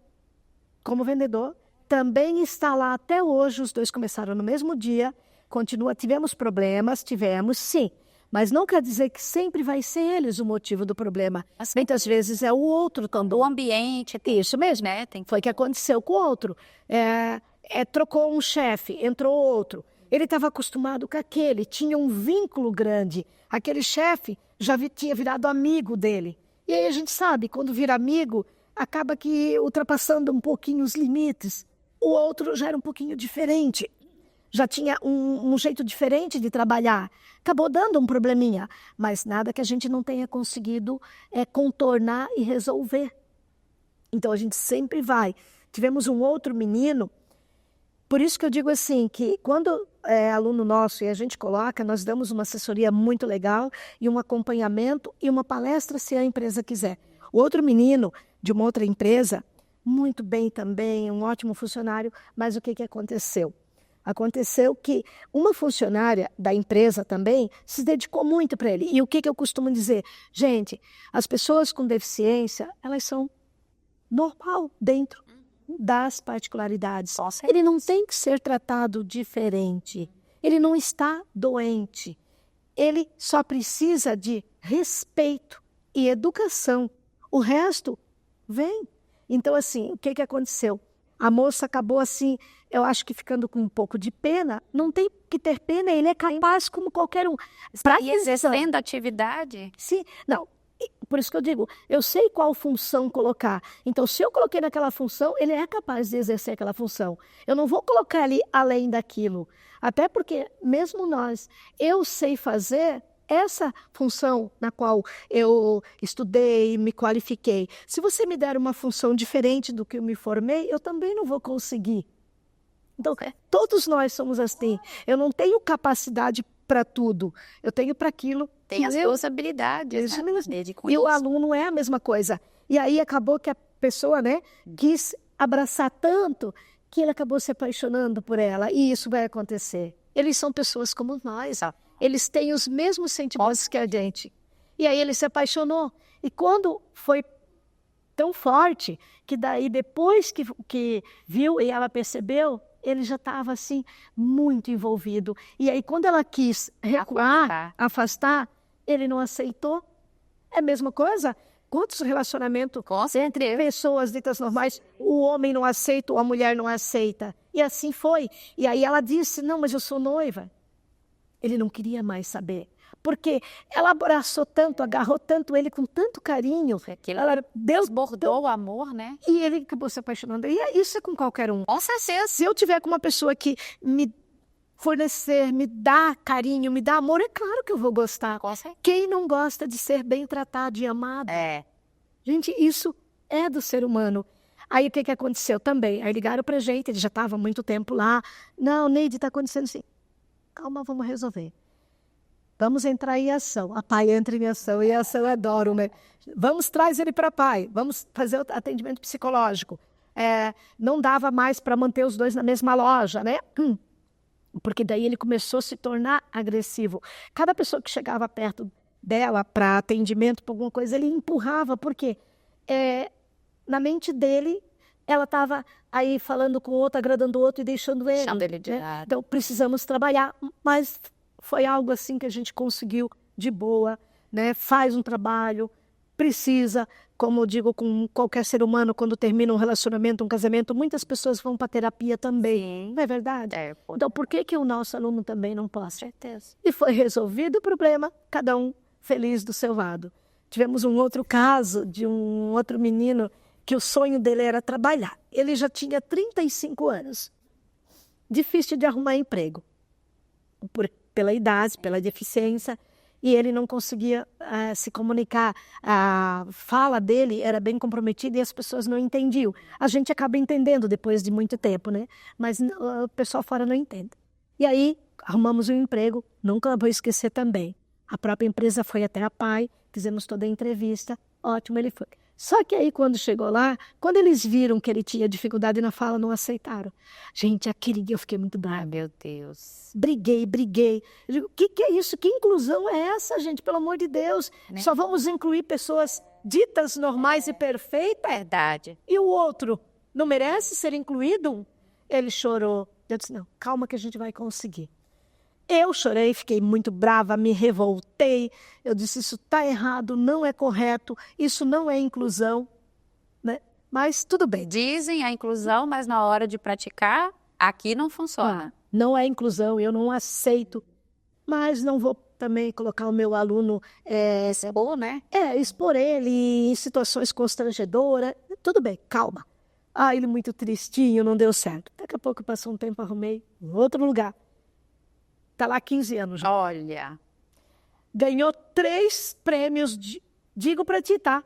como vendedor, também está lá até hoje, os dois começaram no mesmo dia, tivemos problemas, sim, mas não quer dizer que sempre vai ser eles o motivo do problema. Muitas vezes é o outro também. O ambiente. Isso mesmo, né? Foi o que aconteceu com o outro. Trocou um chefe, entrou outro. Ele estava acostumado com aquele, tinha um vínculo grande. Aquele chefe já tinha virado amigo dele. E aí a gente sabe, quando vira amigo, acaba que ultrapassando um pouquinho os limites. O outro já era um pouquinho diferente, já tinha um jeito diferente de trabalhar. Acabou dando um probleminha, mas nada que a gente não tenha conseguido contornar e resolver. Então a gente sempre vai. Tivemos um outro menino, por isso que eu digo assim, que quando é aluno nosso e a gente coloca, nós damos uma assessoria muito legal e um acompanhamento e uma palestra se a empresa quiser. O outro menino de uma outra empresa, muito bem também, um ótimo funcionário, mas o que aconteceu? Aconteceu que uma funcionária da empresa também se dedicou muito para ele. E o que eu costumo dizer? Gente, as pessoas com deficiência, elas são normal dentro das particularidades. Ele não tem que ser tratado diferente. Ele não está doente. Ele só precisa de respeito e educação. O resto vem. Então, assim, o que aconteceu? A moça acabou assim, eu acho que ficando com um pouco de pena. Não tem que ter pena, ele é capaz como qualquer um. E exercendo a atividade? Sim, não. Por isso que eu digo, eu sei qual função colocar. Então, se eu coloquei naquela função, ele é capaz de exercer aquela função. Eu não vou colocar ali além daquilo. Até porque, mesmo eu sei fazer essa função na qual eu estudei, me qualifiquei. Se você me der uma função diferente do que eu me formei, eu também não vou conseguir. Então, todos nós somos assim. Eu não tenho capacidade para tudo. Eu tenho para aquilo. Tem as suas habilidades. Isso mesmo. E o aluno é a mesma coisa. E aí acabou que a pessoa, quis abraçar tanto que ele acabou se apaixonando por ela. E isso vai acontecer. Eles são pessoas como nós. Eles têm os mesmos sentimentos que a gente. E aí ele se apaixonou. E quando foi tão forte, que daí depois que viu e ela percebeu, ele já estava assim, muito envolvido. E aí quando ela quis recuar, afastar, ele não aceitou. É a mesma coisa? Quantos relacionamentos entre pessoas ditas normais, o homem não aceita ou a mulher não aceita? E assim foi. E aí ela disse, não, mas eu sou noiva. Ele não queria mais saber. Porque ela abraçou tanto, agarrou tanto ele com tanto carinho. Ela desbordou o amor, né? E ele acabou se apaixonando. E isso é com qualquer um. Com certeza. Se eu tiver com uma pessoa que me fornecer, me dá carinho, me dá amor, é claro que eu vou gostar. Quem não gosta de ser bem tratado e amado? Gente, isso é do ser humano. Aí o que aconteceu também? Aí ligaram pra gente, ele já estava há muito tempo lá. Não, Neide, está acontecendo assim. Calma, vamos resolver. Vamos entrar em ação. A PAI entra em ação, e a ação eu adoro, né? Vamos trazer ele para a PAI, vamos fazer o atendimento psicológico. Não dava mais para manter os dois na mesma loja, né? Porque daí ele começou a se tornar agressivo. Cada pessoa que chegava perto dela para atendimento, para alguma coisa, ele empurrava, porque na mente dele, ela estava aí falando com o outro, agradando o outro e deixando ele. Deixando ele de lado. Então, precisamos trabalhar, mas foi algo assim que a gente conseguiu de boa, né? Faz um trabalho, precisa, como eu digo com qualquer ser humano, quando termina um relacionamento, um casamento, muitas pessoas vão para terapia também. Sim. Não é verdade? Pô, Então, por que o nosso aluno também não pode? certeza. E foi resolvido o problema, cada um feliz do seu lado. Tivemos um outro caso de um outro menino que o sonho dele era trabalhar. Ele já tinha 35 anos. Difícil de arrumar emprego. Pela idade, pela deficiência. E ele não conseguia se comunicar. A fala dele era bem comprometida e as pessoas não entendiam. A gente acaba entendendo depois de muito tempo, né? Mas o pessoal fora não entende. E aí, arrumamos um emprego. Nunca vou esquecer também. A própria empresa foi até a PAI, fizemos toda a entrevista. Ótimo, ele foi. Só que aí, quando chegou lá, quando eles viram que ele tinha dificuldade na fala, não aceitaram. Gente, aquele dia eu fiquei muito brava. Meu Deus. Briguei. Eu digo, o que é isso? Que inclusão é essa, gente? Pelo amor de Deus. Né? Só vamos incluir pessoas ditas normais e perfeitas? Verdade. E o outro não merece ser incluído? Ele chorou. Eu disse, não, calma que a gente vai conseguir. Eu chorei, fiquei muito brava, me revoltei. Eu disse, isso está errado, não é correto, isso não é inclusão. Né? Mas tudo bem. Dizem a inclusão, mas na hora de praticar, aqui não funciona. Não é inclusão, eu não aceito. Mas não vou também colocar o meu aluno... Expor, né? Expor ele em situações constrangedoras. Tudo bem, calma. Ele muito tristinho, não deu certo. Daqui a pouco passou um tempo, arrumei em outro lugar. Está lá há 15 anos já. Olha. Ganhou 3 prêmios, digo para ti, tá?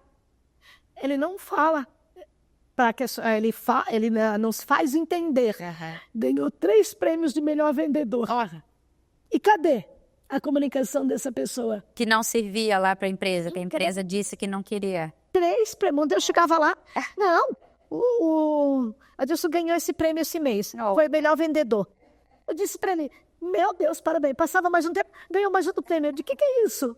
Ele não fala, ele não se faz entender. Uhum. Ganhou 3 prêmios de melhor vendedor. E cadê a comunicação dessa pessoa? Que não servia lá para a empresa, que a empresa disse que não queria. 3 prêmios. Eu chegava lá, não, o Adilson ganhou esse prêmio esse mês, foi o melhor vendedor. Eu disse para ele, meu Deus, parabéns. Passava mais um tempo, ganhou mais outro prêmio. De que é isso?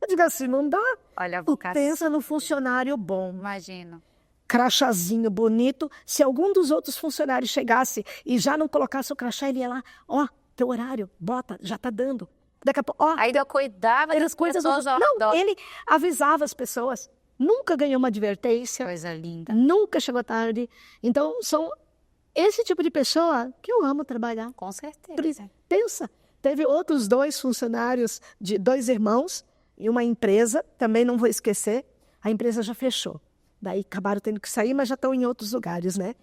Eu digo assim, não dá. Olha, pensa no funcionário bom. Imagino. Crachazinho bonito. Se algum dos outros funcionários chegasse e já não colocasse o crachá, ele ia lá, teu horário, bota, já tá dando. Daqui a pouco, Ainda cuidava das coisas ao redor. Não, ele avisava as pessoas. Nunca ganhou uma advertência. Coisa linda. Nunca chegou tarde. Então, são esse tipo de pessoa que eu amo trabalhar. Com certeza. Pensa, teve outros 2 funcionários, 2 irmãos, em uma empresa, também não vou esquecer, a empresa já fechou. Daí acabaram tendo que sair, mas já estão em outros lugares, né?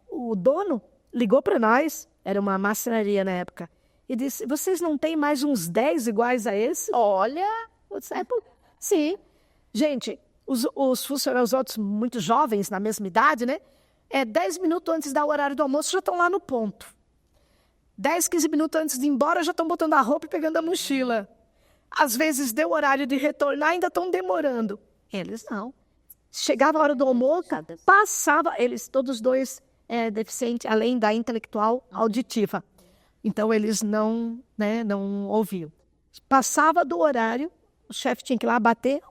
O dono ligou para nós, era uma marcenaria na época, e disse, vocês não têm mais uns 10 iguais a esse? Olha. Eu disse, sim. Gente, os funcionários, os outros muito jovens, na mesma idade, né? 10 minutos antes do horário do almoço já estão lá no ponto. 10, 15 minutos antes de ir embora já estão botando a roupa e pegando a mochila. Às vezes deu horário de retornar, ainda estão demorando. Eles não. Chegava a hora do almoço, passava, eles todos 2 deficientes, além da intelectual, auditiva. Então eles não ouviam. Passava do horário, o chefe tinha que ir lá bater,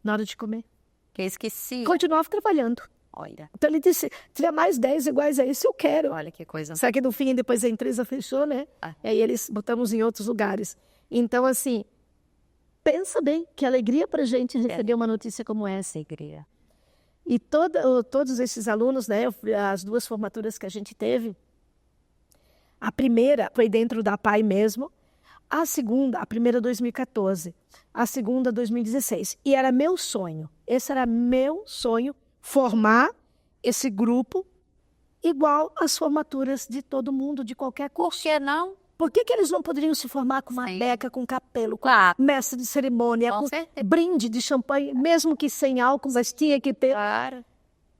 na hora de comer. Que esqueci. Continuava trabalhando. Olha. Então ele disse, tiver mais 10 iguais a esse, eu quero. Olha que coisa. Só que no fim, depois a empresa fechou, né? E aí eles botamos em outros lugares. Então, assim, pensa bem, que alegria pra gente receber uma notícia como essa. Alegria. E todos esses alunos, né? As 2 formaturas que a gente teve, a primeira foi dentro da PAI mesmo, a primeira 2014, a segunda 2016. E era meu sonho, esse era meu sonho, formar esse grupo igual às formaturas de todo mundo, de qualquer curso. Por que não? Por que eles não poderiam se formar com uma beca, com capelo, com mestre de cerimônia, com brinde de champanhe, mesmo que sem álcool, mas tinha que ter. Claro.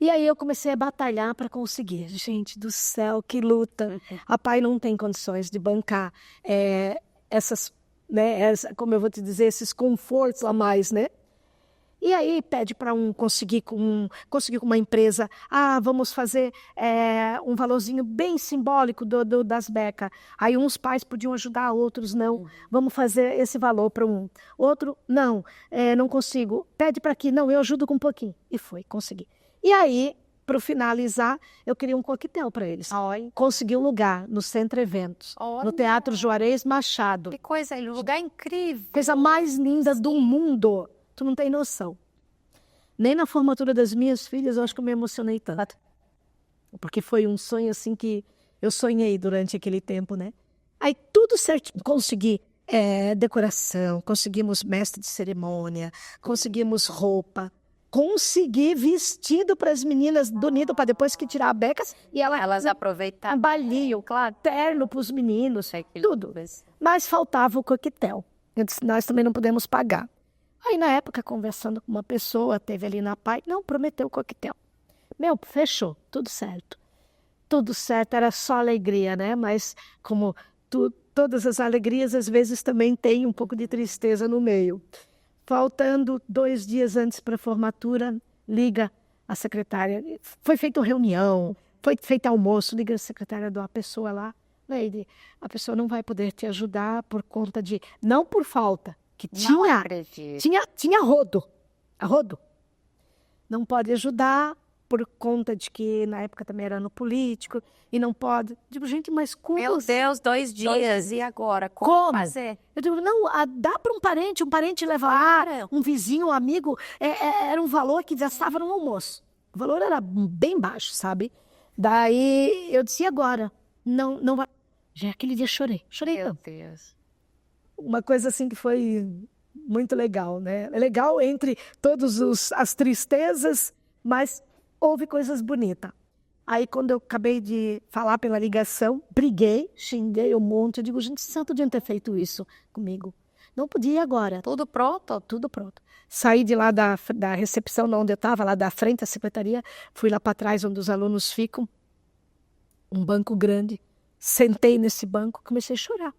E aí eu comecei a batalhar para conseguir. Gente do céu, que luta. A PAI não tem condições de bancar essas, né, como eu vou te dizer, esses confortos a mais, né? E aí pede para conseguir com uma empresa, vamos fazer um valorzinho bem simbólico das becas. Aí uns pais podiam ajudar, outros não. Vamos fazer esse valor para um. Outro, não, não consigo. Pede para aqui, não, eu ajudo com um pouquinho. E consegui. E aí, para finalizar, eu queria um coquetel para eles. Consegui um lugar no Centro Eventos, no Teatro Juarez Machado. Que coisa, lugar incrível. Coisa mais linda do mundo. Tu não tem noção. Nem na formatura das minhas filhas eu acho que eu me emocionei tanto. Porque foi um sonho assim que eu sonhei durante aquele tempo, né? Aí tudo certinho, consegui decoração, conseguimos mestre de cerimônia, conseguimos roupa, consegui vestido para as meninas do nido para depois que tirar a beca e Elas aproveitaram. trabalhinho, claro, terno para os meninos, tudo. Mas Mas faltava o coquetel. Eu disse, nós também não podemos pagar. Aí na época, conversando com uma pessoa, teve ali na PAI, não, prometeu o coquetel. Meu, fechou, tudo certo. Tudo certo, era só alegria, né? Mas como todas as alegrias, às vezes também tem um pouco de tristeza no meio. Faltando 2 dias antes para a formatura, liga a secretária. Foi feita reunião, foi feito almoço, liga a secretária de uma pessoa lá. Lady, a pessoa não vai poder te ajudar por conta de... Não por falta, que não acredito. tinha rodo. A rodo. Não pode ajudar por conta de que na época também era no político e não pode. Digo, gente, mas como? Meu Deus, 2 dias. E agora? Como? Fazer? Eu digo, não, dá para um parente leva lá, um vizinho, um amigo. Era um valor que gastava no almoço. O valor era bem baixo, sabe? Daí eu disse, e agora? Não vai. Já aquele dia chorei. Chorei Meu tanto. Deus. Uma coisa assim que foi muito legal, né? É legal entre todas as tristezas, mas houve coisas bonitas. Aí, quando eu acabei de falar pela ligação, briguei, xinguei um monte. Eu digo, gente, santo dia ter feito isso comigo. Não podia ir agora. Tudo pronto? Tudo pronto. Saí de lá da recepção, onde eu estava, lá da frente da secretaria, fui lá para trás, onde os alunos ficam, um banco grande. Sentei nesse banco, comecei a chorar.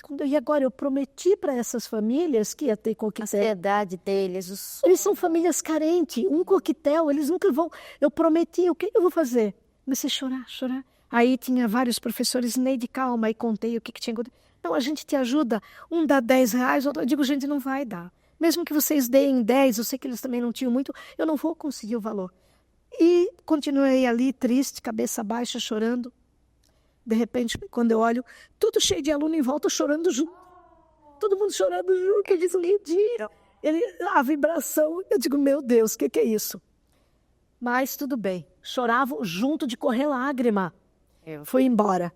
Quando e agora eu prometi para essas famílias que ia ter A coquetel. ansiedade deles, Eles são famílias carentes, um coquetel, eles nunca vão. Eu prometi, o que eu vou fazer? Comecei a chorar, chorar. Aí tinha vários professores, Neide, calma, aí contei o que tinha acontecido. Não, a gente te ajuda, um dá R$10, outro... Eu digo, gente, não vai dar. Mesmo que vocês deem 10, eu sei que eles também não tinham muito, eu não vou conseguir o valor. E continuei ali, triste, cabeça baixa, chorando. De repente, quando eu olho, tudo cheio de aluno em volta, chorando junto. Todo mundo chorando junto. Eu digo, a vibração. Eu digo, meu Deus, o que é isso? Mas tudo bem. Choravam junto de correr lágrima. Fui embora.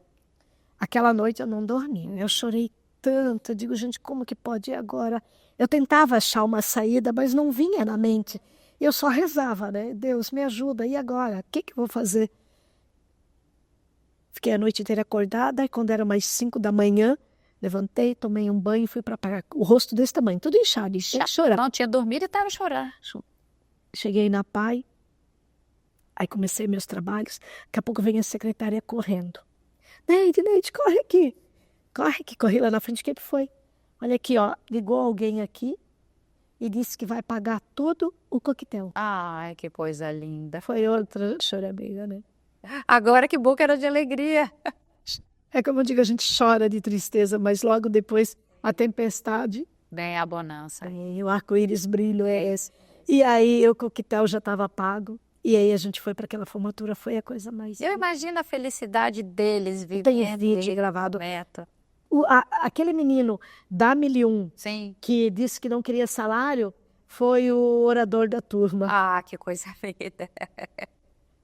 Aquela noite eu não dormi. Eu chorei tanto. Eu digo, gente, como que pode ir agora? Eu tentava achar uma saída, mas não vinha na mente. Eu só rezava, né? Deus, me ajuda. E agora? O que eu vou fazer? Fiquei a noite inteira acordada. E quando era mais 5 da manhã, levantei, tomei um banho e fui para pagar. O rosto desse tamanho, tudo inchado, chorando. não tinha dormido e estava chorando. Cheguei na PAI. Aí comecei meus trabalhos. Daqui a pouco vem a secretária correndo. Neide, corre aqui. Corre aqui. Corri lá na frente. O que foi? Olha aqui, ó. Ligou alguém aqui e disse que vai pagar todo o coquetel. Ai, que coisa linda. Foi outra choradeira, né? Agora que boca era de alegria. É como eu digo, a gente chora de tristeza, mas logo depois a tempestade. Bem, a bonança. O arco-íris brilho é esse. E aí o coquetel já estava pago. E aí a gente foi para aquela formatura, foi a coisa mais... Eu imagino a felicidade deles vivendo. Tem vídeo gravado. Neto. Aquele menino da 1001, Sim. que disse que não queria salário, foi o orador da turma. Ah, que coisa linda.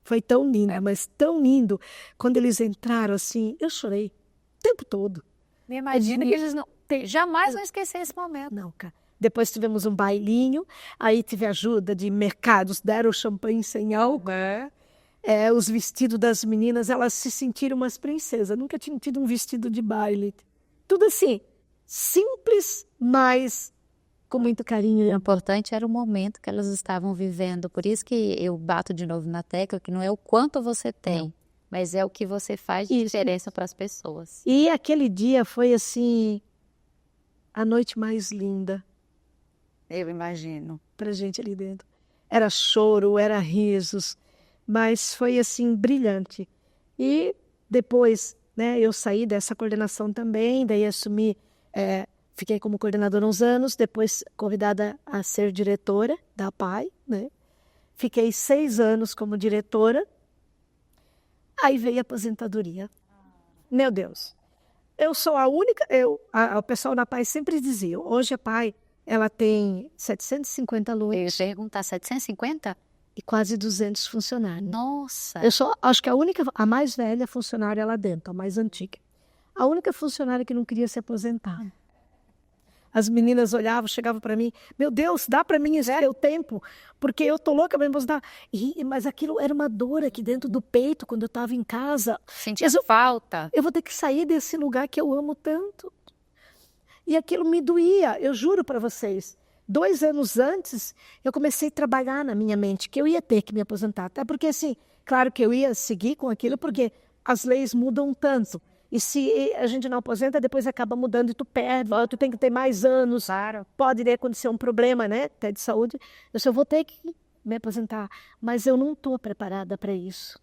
Foi tão lindo, mas tão lindo. Quando eles entraram assim, eu chorei o tempo todo. Me imagino que eles não... jamais vão esquecer esse momento. Não, cara. Depois tivemos um bailinho, aí tive ajuda de mercados, deram champanhe sem álcool. Os vestidos das meninas, elas se sentiram umas princesas. Nunca tinham tido um vestido de baile. Tudo assim, simples, mas com muito carinho. O importante era o momento que elas estavam vivendo. Por isso que eu bato de novo na tecla, que não é o quanto você tem, mas é o que você faz de diferença para as pessoas. E aquele dia foi assim, a noite mais linda. Eu imagino. Pra gente ali dentro. Era choro, era risos, mas foi assim, brilhante. E depois, né, eu saí dessa coordenação também, daí assumi, fiquei como coordenadora uns anos, depois convidada a ser diretora da PAI, né? Fiquei 6 anos como diretora, aí veio a aposentadoria. Meu Deus, eu sou a única, o pessoal da PAI sempre dizia, hoje a PAI Ela tem 750 alunos. Eu ia perguntar, 750? E quase 200 funcionários. Nossa! Eu só acho que a mais velha funcionária lá dentro, a mais antiga. A única funcionária que não queria se aposentar. As meninas olhavam, chegavam para mim, meu Deus, dá para mim esse o tempo, porque eu tô louca para me aposentar. Mas aquilo era uma dor aqui dentro do peito quando eu estava em casa. Sentia falta. Eu vou ter que sair desse lugar que eu amo tanto. E aquilo me doía, eu juro para vocês. 2 anos antes, eu comecei a trabalhar na minha mente que eu ia ter que me aposentar. Até porque, assim, claro que eu ia seguir com aquilo, porque as leis mudam tanto. E se a gente não aposenta, depois acaba mudando e tu perde, tu tem que ter mais anos. Claro. Pode acontecer um problema, né, até de saúde. Eu vou ter que me aposentar, mas eu não estou preparada para isso.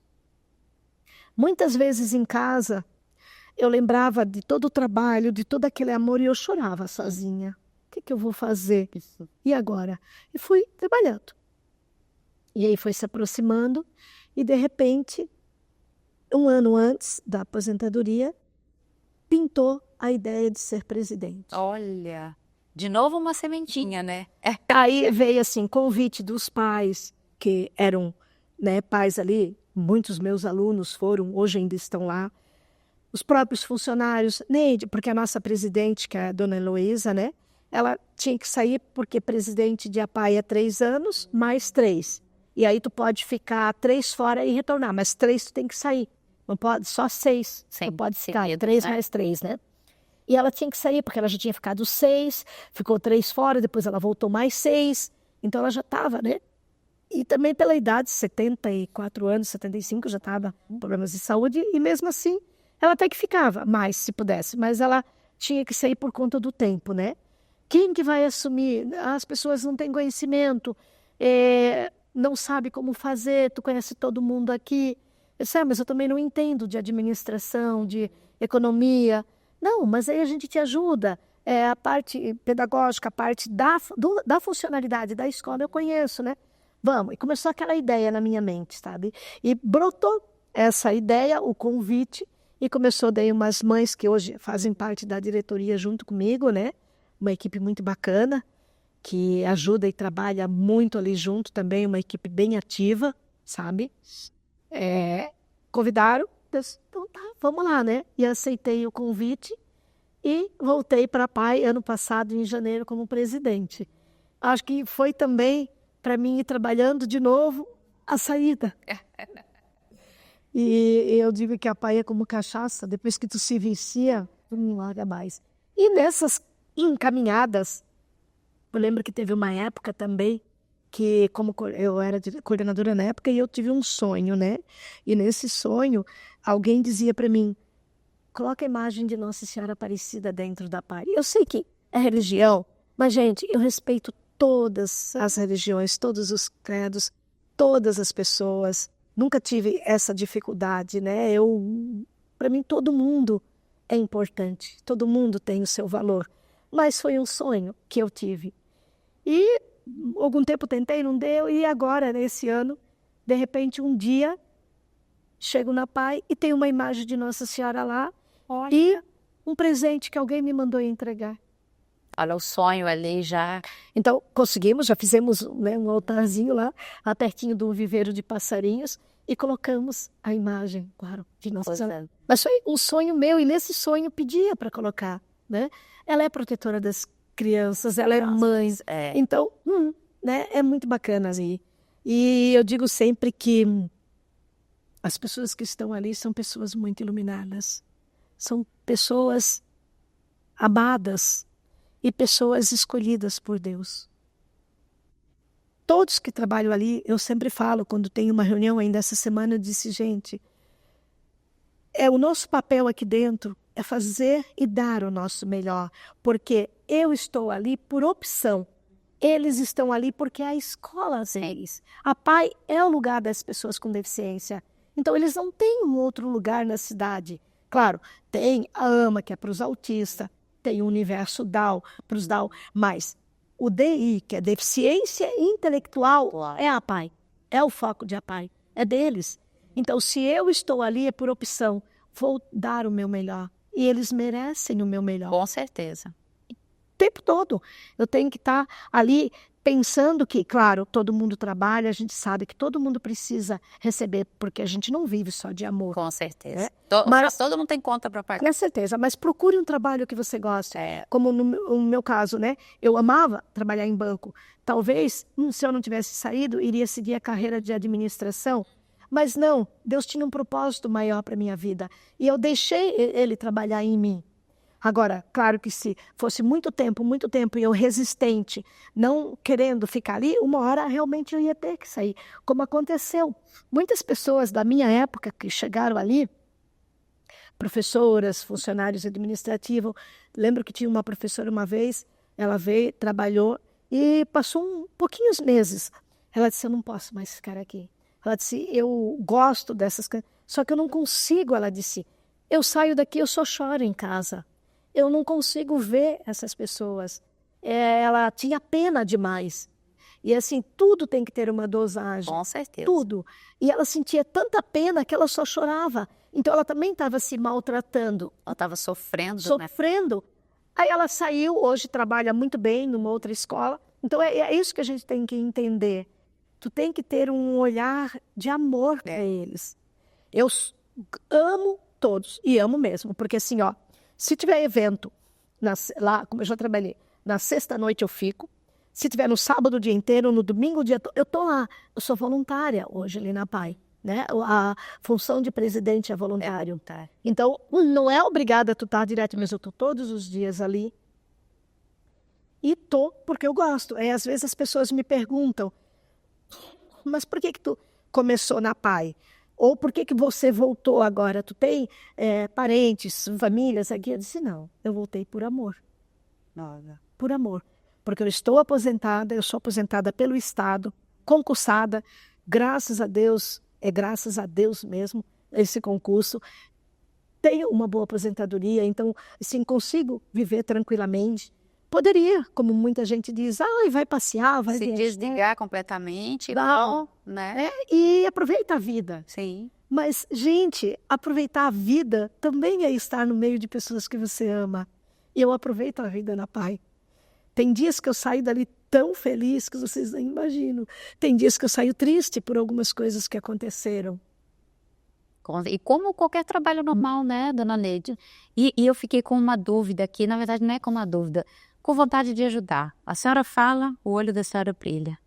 Muitas vezes em casa, eu lembrava de todo o trabalho, de todo aquele amor e eu chorava sozinha. O que eu vou fazer? E agora? E fui trabalhando. E aí foi se aproximando e, de repente, 1 ano antes da aposentadoria, pintou a ideia de ser presidente. Olha, de novo uma sementinha, né? Aí veio assim, convite dos pais, que eram, né, pais ali, muitos meus alunos foram, hoje ainda estão lá. Os próprios funcionários, Neide, porque a nossa presidente, que é a dona Heloísa, né? Ela tinha que sair porque presidente de APAE é 3 anos, mais 3. E aí tu pode ficar 3 fora e retornar, mas 3 tu tem que sair. Não pode, só 6. Sim, tu pode ficar, 3 mais 3, né? E ela tinha que sair porque ela já tinha ficado 6, ficou 3 fora, depois ela voltou mais 6. Então ela já estava, né? E também pela idade, 74 anos, 75, já estava com problemas de saúde. E mesmo assim, ela até que ficava mais, se pudesse. Mas ela tinha que sair por conta do tempo, né? Quem que vai assumir? As pessoas não têm conhecimento, não sabe como fazer, tu conhece todo mundo aqui. Eu disse, mas eu também não entendo de administração, de economia. Não, mas aí a gente te ajuda. A parte pedagógica, a parte da funcionalidade da escola eu conheço, né? Vamos. E começou aquela ideia na minha mente, sabe? E brotou essa ideia, o convite, e começou daí umas mães que hoje fazem parte da diretoria junto comigo, né? Uma equipe muito bacana, que ajuda e trabalha muito ali junto também, uma equipe bem ativa, sabe? Convidaram, disse, então tá, vamos lá, né? E aceitei o convite e voltei para a APAE ano passado, em janeiro, como presidente. Acho que foi também, para mim, ir trabalhando de novo, a saída. E eu digo que a APAE é como cachaça, depois que tu se vicia, tu não larga mais. E nessas encaminhadas, eu lembro que teve uma época também que, como eu era coordenadora na época, e eu tive um sonho, né? E nesse sonho, alguém dizia para mim, coloca a imagem de Nossa Senhora Aparecida dentro da APAE. Eu sei que é religião, mas, gente, eu respeito todas as religiões, todos os credos, todas as pessoas. Nunca tive essa dificuldade, né? Para mim, todo mundo é importante, todo mundo tem o seu valor. Mas foi um sonho que eu tive. E algum tempo tentei, não deu. E agora, nesse ano, de repente, um dia, chego na APAE e tem uma imagem de Nossa Senhora lá. Olha. E um presente que alguém me mandou entregar. Olha o sonho ali já. Então, conseguimos, já fizemos, né, um altarzinho lá, pertinho do viveiro de passarinhos, e colocamos a imagem, claro, de Nossa Senhora. Mas foi um sonho meu, e nesse sonho pedia para colocar, né? Ela é protetora das crianças, ela é mãe. Então, né, é muito bacana assim. E eu digo sempre que as pessoas que estão ali são pessoas muito iluminadas. São pessoas amadas e pessoas escolhidas por Deus. Todos que trabalham ali, eu sempre falo, quando tem uma reunião ainda essa semana, eu disse, gente, o nosso papel aqui dentro é fazer e dar o nosso melhor, porque eu estou ali por opção. Eles estão ali porque a escola deles. A APAE é o lugar das pessoas com deficiência. Então, eles não têm um outro lugar na cidade. Claro, tem a AMA, que é para os autistas, tem o Universo Down, para os Down, mas o DI, que é deficiência intelectual, é a APAE. É o foco de APAE, é deles. Então, se eu estou ali, é por opção. Vou dar o meu melhor. E eles merecem o meu melhor. Com certeza. tempo todo. Eu tenho que estar ali pensando que, claro, todo mundo trabalha, a gente sabe que todo mundo precisa receber, porque a gente não vive só de amor. Com certeza. Né? Mas todo mundo tem conta para pagar. Com certeza, mas procure um trabalho que você goste. É. Como no meu caso, né? Eu amava trabalhar em banco. Talvez, se eu não tivesse saído, iria seguir a carreira de administração. Mas não, Deus tinha um propósito maior para a minha vida. E eu deixei Ele trabalhar em mim. Agora, claro que se fosse muito tempo, e eu resistente, não querendo ficar ali, uma hora realmente eu ia ter que sair. Como aconteceu. Muitas pessoas da minha época que chegaram ali, professoras, funcionários administrativos, lembro que tinha uma professora uma vez, ela veio, trabalhou e passou pouquinhos meses. Ela disse, eu não posso mais ficar aqui. Ela disse, eu gosto dessas coisas, só que eu não consigo, ela disse, eu saio daqui, eu só choro em casa. Eu não consigo ver essas pessoas. Ela tinha pena demais. E assim, tudo tem que ter uma dosagem. Com certeza. Tudo. E ela sentia tanta pena que ela só chorava. Então ela também estava se maltratando. Ela estava sofrendo. Sofrendo. Né? Aí ela saiu, hoje trabalha muito bem numa outra escola. Então é isso que a gente tem que entender. Tu tem que ter um olhar de amor para eles. Eu amo todos. E amo mesmo. Porque assim, ó. Se tiver evento, lá, como eu já trabalhei, na sexta-noite eu fico. Se tiver no sábado o dia inteiro, no domingo o dia todo, eu estou lá. Eu sou voluntária hoje ali na PAI. Né? A função de presidente é voluntário. Então, não é obrigada a tu estar direto, mas eu estou todos os dias ali. E estou porque eu gosto. Às vezes as pessoas me perguntam, mas por que tu começou na PAI? Ou por que você voltou agora? Tu tem parentes, famílias aqui? Eu disse, não, eu voltei por amor. Por amor. Porque eu estou aposentada, eu sou aposentada pelo Estado, concursada, graças a Deus, é graças a Deus mesmo, esse concurso. Tenho uma boa aposentadoria, então, assim, consigo viver tranquilamente. Poderia, como muita gente diz, vai passear, vai se desligar completamente, não, né? E aproveita a vida. Sim. Mas, gente, aproveitar a vida também é estar no meio de pessoas que você ama. E eu aproveito a vida na PAI. Tem dias que eu saio dali tão feliz que vocês nem imaginam. Tem dias que eu saio triste por algumas coisas que aconteceram. E como qualquer trabalho normal, né, dona Neide? E eu fiquei com uma dúvida aqui, na verdade não é com uma dúvida, com vontade de ajudar. A senhora fala, o olho da senhora brilha.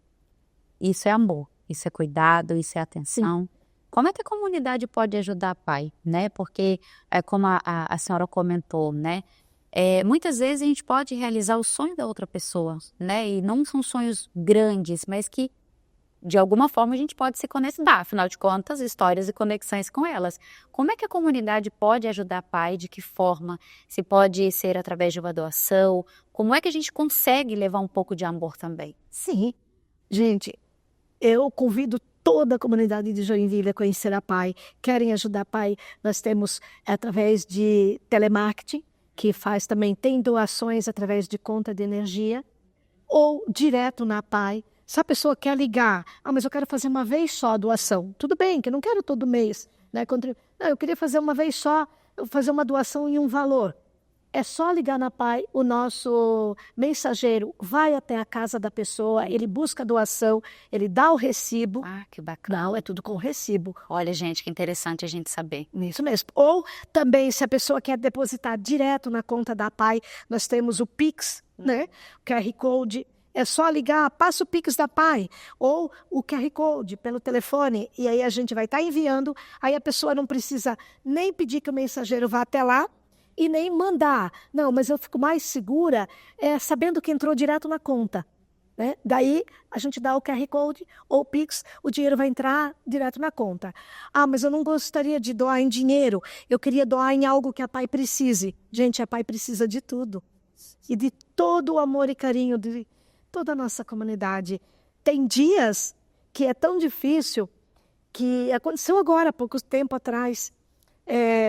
Isso é amor, isso é cuidado, isso é atenção. Sim. Como é que a comunidade pode ajudar a PAI, né? Porque, como a senhora comentou, né? Muitas vezes a gente pode realizar o sonho da outra pessoa, né? E não são sonhos grandes, mas que de alguma forma a gente pode se conectar, afinal de contas, histórias e conexões com elas. Como é que a comunidade pode ajudar a PAI? De que forma? Se pode ser através de uma doação? Como é que a gente consegue levar um pouco de amor também? Sim, gente, eu convido toda a comunidade de Joinville a conhecer a PAI. Querem ajudar a PAI? Nós temos através de telemarketing, que faz também, tem doações através de conta de energia, ou direto na PAI. Se a pessoa quer ligar, mas eu quero fazer uma vez só a doação. Tudo bem, que eu não quero todo mês. Né? Não, eu queria fazer uma vez só, fazer uma doação em um valor. É só ligar na PAI, o nosso mensageiro vai até a casa da pessoa, ele busca a doação, ele dá o recibo. Ah, que bacana. Não, é tudo com recibo. Olha, gente, que interessante a gente saber. Isso mesmo. Ou também, se a pessoa quer depositar direto na conta da PAI, nós temos o Pix, né? O QR Code. É só ligar, passa o Pix da PAI ou o QR Code pelo telefone e aí a gente vai estar enviando. Aí a pessoa não precisa nem pedir que o mensageiro vá até lá e nem mandar. Não, mas eu fico mais segura sabendo que entrou direto na conta. Né? Daí a gente dá o QR Code ou o Pix, o dinheiro vai entrar direto na conta. Mas eu não gostaria de doar em dinheiro, eu queria doar em algo que a PAI precise. Gente, a PAI precisa de tudo. E de todo o amor e carinho de toda a nossa comunidade. Tem dias que é tão difícil que aconteceu agora, há pouco tempo atrás.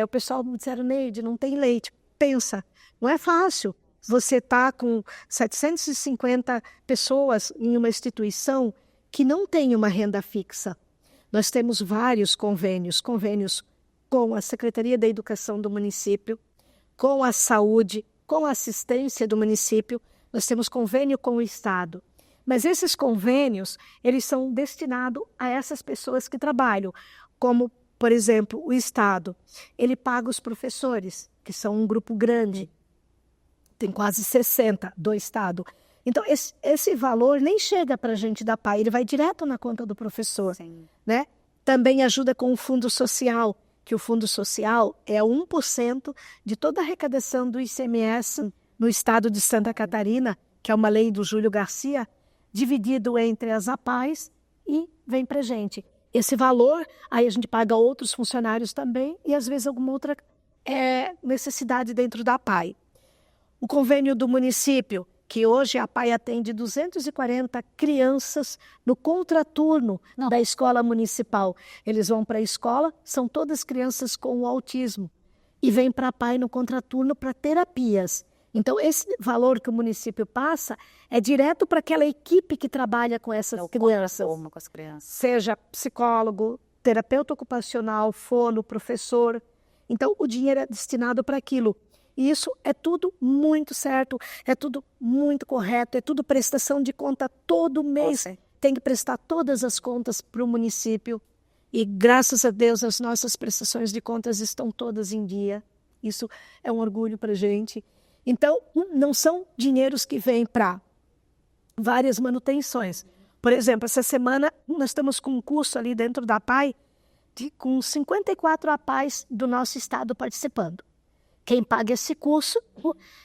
O pessoal me disseram, Neide, não tem leite. Pensa, não é fácil. Você está com 750 pessoas em uma instituição que não tem uma renda fixa. Nós temos vários convênios com a Secretaria da Educação do município, com a saúde, com a assistência do município, nós temos convênio com o Estado. Mas esses convênios, eles são destinados a essas pessoas que trabalham. Como, por exemplo, o Estado. Ele paga os professores, que são um grupo grande. Tem quase 60 do Estado. Então, esse valor nem chega para a gente da PAI, ele vai direto na conta do professor. Né? Também ajuda com o Fundo Social, que o Fundo Social é 1% de toda a arrecadação do ICMS no estado de Santa Catarina, que é uma lei do Júlio Garcia, dividido entre as APAES e vem para a gente. Esse valor, aí a gente paga outros funcionários também e às vezes alguma outra necessidade dentro da APAE. O convênio do município, que hoje a APAE atende 240 crianças no contraturno da escola municipal. Eles vão para a escola, são todas crianças com autismo e vêm para a APAE no contraturno para terapias. Então, esse valor que o município passa é direto para aquela equipe que trabalha com essas crianças. Com as crianças. Seja psicólogo, terapeuta ocupacional, fono, professor. Então, o dinheiro é destinado para aquilo. E isso é tudo muito certo, é tudo muito correto, é tudo prestação de conta todo mês. Tem que prestar todas as contas para o município. E, graças a Deus, as nossas prestações de contas estão todas em dia. Isso é um orgulho para a gente. Então, não são dinheiros que vêm para várias manutenções. Por exemplo, essa semana nós estamos com um curso ali dentro da APAE, com 54 APAES do nosso estado participando. Quem paga esse curso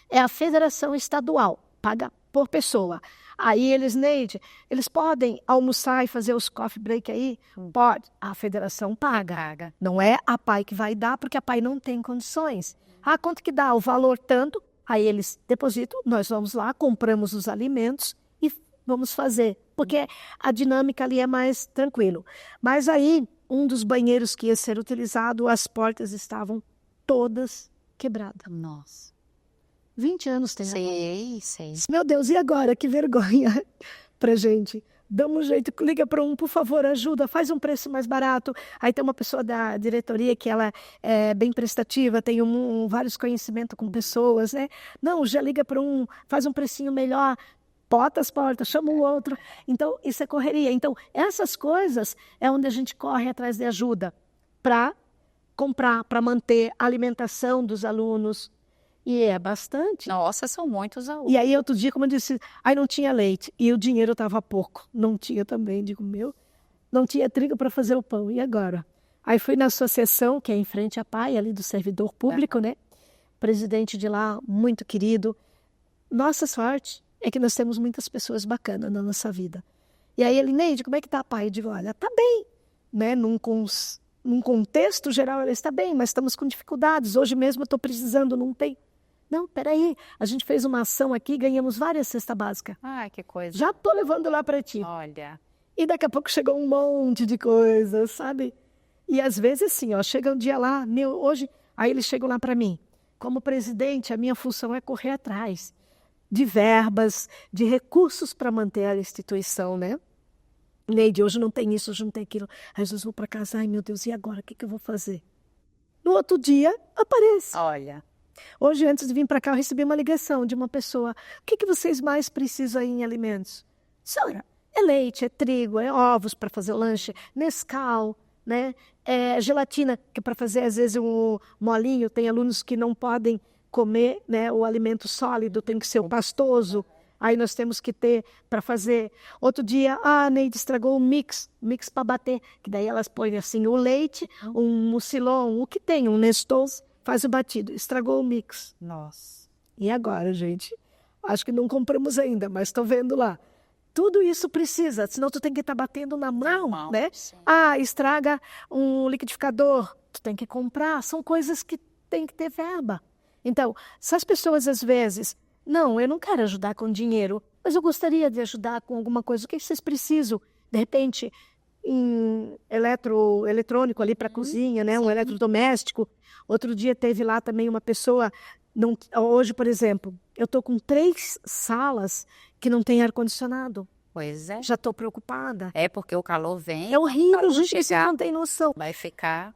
é a Federação Estadual, paga por pessoa. Aí Neide, eles podem almoçar e fazer os coffee break aí? Pode. A federação paga. Não é a APAE que vai dar, porque a APAE não tem condições. Quanto que dá? O valor tanto. Aí eles depositam, nós vamos lá, compramos os alimentos e vamos fazer. Porque a dinâmica ali é mais tranquilo. Mas aí, um dos banheiros que ia ser utilizado, as portas estavam todas quebradas. Nossa. 20 anos tem. Sei. Meu Deus, e agora? Que vergonha pra gente. Damos um jeito, liga para por favor, ajuda, faz um preço mais barato. Aí tem uma pessoa da diretoria que ela é bem prestativa, tem vários conhecimentos com pessoas, né? Não, já liga para faz um precinho melhor, bota as portas, chama o outro. Então, isso é correria. Então, essas coisas é onde a gente corre atrás de ajuda para comprar, para manter a alimentação dos alunos. E é bastante. Nossa, são muitos alunos. E aí, outro dia, como eu disse, aí não tinha leite. E o dinheiro estava pouco. Não tinha também, digo, não tinha trigo para fazer o pão. E agora? Aí fui na associação, que é em frente à PAI, ali do servidor público, né? Presidente de lá, muito querido. Nossa sorte é que nós temos muitas pessoas bacanas na nossa vida. E aí ele, Neide, como é que tá a PAI? Eu digo, olha, tá bem. Né? Num contexto geral, ela está bem, mas estamos com dificuldades. Hoje mesmo eu estou precisando, não tem. Não, peraí, a gente fez uma ação aqui, ganhamos várias cestas básicas. Que coisa. Já tô levando lá para ti. Olha. E daqui a pouco chegou um monte de coisa, sabe? E às vezes sim, chega um dia lá, hoje, aí eles chegam lá para mim. Como presidente, a minha função é correr atrás de verbas, de recursos para manter a instituição, né? Neide, hoje não tem isso, hoje não tem aquilo. Aí eu vou para casa, ai meu Deus, e agora? O que eu vou fazer? No outro dia, aparece. Olha. Hoje, antes de vir para cá, eu recebi uma ligação de uma pessoa. O que vocês mais precisam aí em alimentos? Senhora, é leite, é trigo, é ovos para fazer lanche, Nescau, né? É gelatina, que para fazer, às vezes, um molinho. Tem alunos que não podem comer, né, o alimento sólido, tem que ser o pastoso. Aí nós temos que ter para fazer. Outro dia, a Neide estragou um mix para bater. Que daí elas põem assim o leite, um mucilon, o que tem, um Nestou. Faz o batido. Estragou o mix. Nossa. E agora, gente? Acho que não compramos ainda, mas estou vendo lá. Tudo isso precisa, senão tu tem que estar batendo na mão, né? Sim. Estraga um liquidificador. Tu tem que comprar. São coisas que tem que ter verba. Então, se as pessoas às vezes... Não, eu não quero ajudar com dinheiro, mas eu gostaria de ajudar com alguma coisa. O que vocês precisam? De repente, eletrônico ali para a cozinha, né? Um eletrodoméstico. Outro dia teve lá também uma pessoa, hoje, por exemplo, eu estou com 3 salas que não tem ar-condicionado. Pois é. Já estou preocupada. É porque o calor vem. É horrível, calor gente, você não tem noção. Vai ficar...